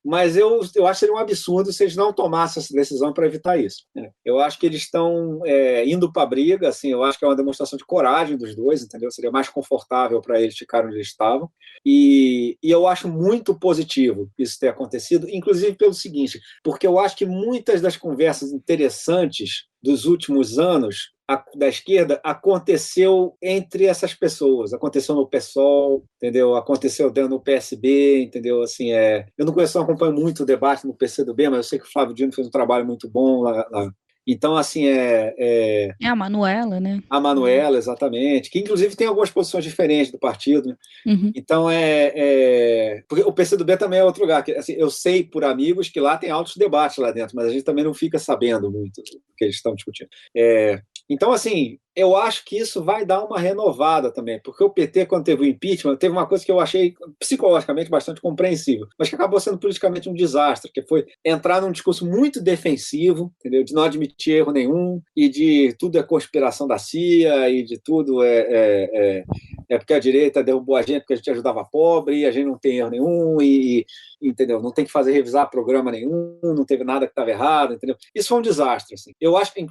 Mas eu acho que seria um absurdo se eles não tomassem essa decisão para evitar isso, né? Eu acho que eles estão indo para a briga, assim, eu acho que é uma demonstração de coragem dos dois, entendeu? Seria mais confortável para eles ficarem onde eles estavam, e eu acho muito positivo isso ter acontecido, inclusive pelo seguinte, porque eu acho que muitas das conversas interessantes dos últimos anos da esquerda aconteceu entre essas pessoas, aconteceu no PSOL, entendeu? Aconteceu dentro do PSB, entendeu? Assim, eu não acompanho muito o debate no PCdoB, mas eu sei que o Flávio Dino fez um trabalho muito bom lá. Então, assim, É a Manuela, né? A Manuela, exatamente, que inclusive tem algumas posições diferentes do partido, né? Então, porque o PCdoB também é outro lugar, que, assim, eu sei por amigos que lá tem altos debates lá dentro, mas a gente também não fica sabendo muito do que eles estão discutindo. Então, assim, eu acho que isso vai dar uma renovada também, porque o PT, quando teve o impeachment, teve uma coisa que eu achei psicologicamente bastante compreensível, mas que acabou sendo politicamente um desastre, que foi entrar num discurso muito defensivo, entendeu? De não admitir erro nenhum, e de tudo é conspiração da CIA, e de tudo porque a direita derrubou a gente porque a gente ajudava pobre, e a gente não tem erro nenhum, entendeu? Não tem que revisar programa nenhum, não teve nada que estava errado, entendeu? Isso foi um desastre, assim. Eu acho que em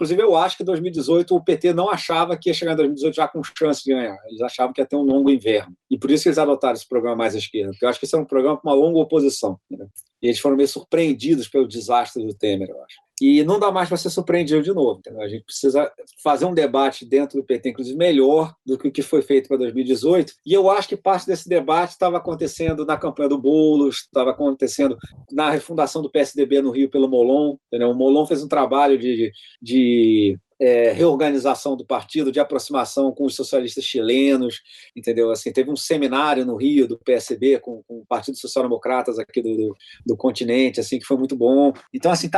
2018 o PT não achava que ia chegar em 2018 já com chance de ganhar. Eles achavam que ia ter um longo inverno. E por isso que eles adotaram esse programa mais à esquerda, porque eu acho que esse é um programa com uma longa oposição, entendeu? E eles foram meio surpreendidos pelo desastre do Temer, eu acho. E não dá mais para ser surpreendido de novo, entendeu? A gente precisa fazer um debate dentro do PT, inclusive melhor do que o que foi feito para 2018, e eu acho que parte desse debate estava acontecendo na campanha do Boulos, estava acontecendo na refundação do PSDB no Rio pelo Molon, entendeu? O Molon fez um trabalho de reorganização do partido, de aproximação com os socialistas chilenos, entendeu? Assim, teve um seminário no Rio do PSB com o Partido Social Democratas aqui do continente, assim, que foi muito bom. Então, assim,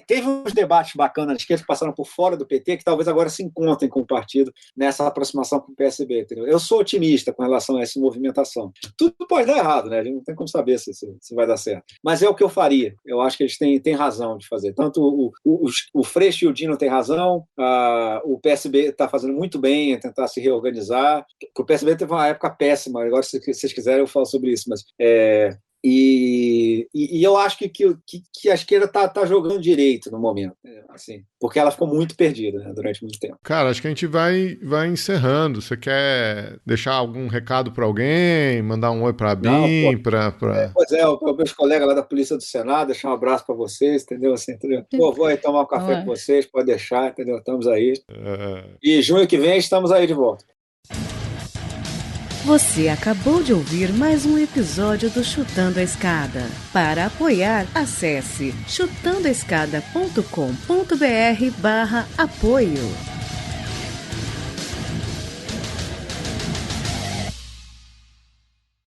teve uns debates bacanas na esquerda que passaram por fora do PT, que talvez agora se encontrem com o partido nessa aproximação com o PSB, entendeu? Eu sou otimista com relação a essa movimentação. Tudo pode dar errado, né? A gente não tem como saber se vai dar certo. Mas é o que eu faria. Eu acho que eles têm razão de fazer. Tanto o Freixo e o Dino têm razão, o PSB está fazendo muito bem em tentar se reorganizar. O PSB teve uma época péssima, agora se vocês quiserem eu falo sobre isso, mas e eu acho que a esquerda tá jogando direito no momento, assim, porque ela ficou muito perdida, né, durante muito tempo. Cara, acho que a gente vai encerrando. Você quer deixar algum recado para alguém? Mandar um oi para a BIM? Pois é, meus colegas lá da Polícia do Senado, deixar um abraço para vocês, entendeu? Assim, entendeu? Pô, vou aí tomar um café com vocês, pode deixar, entendeu? Estamos aí. E junho que vem estamos aí de volta. Você acabou de ouvir mais um episódio do Chutando a Escada. Para apoiar, acesse chutandoaescada.com.br/apoio.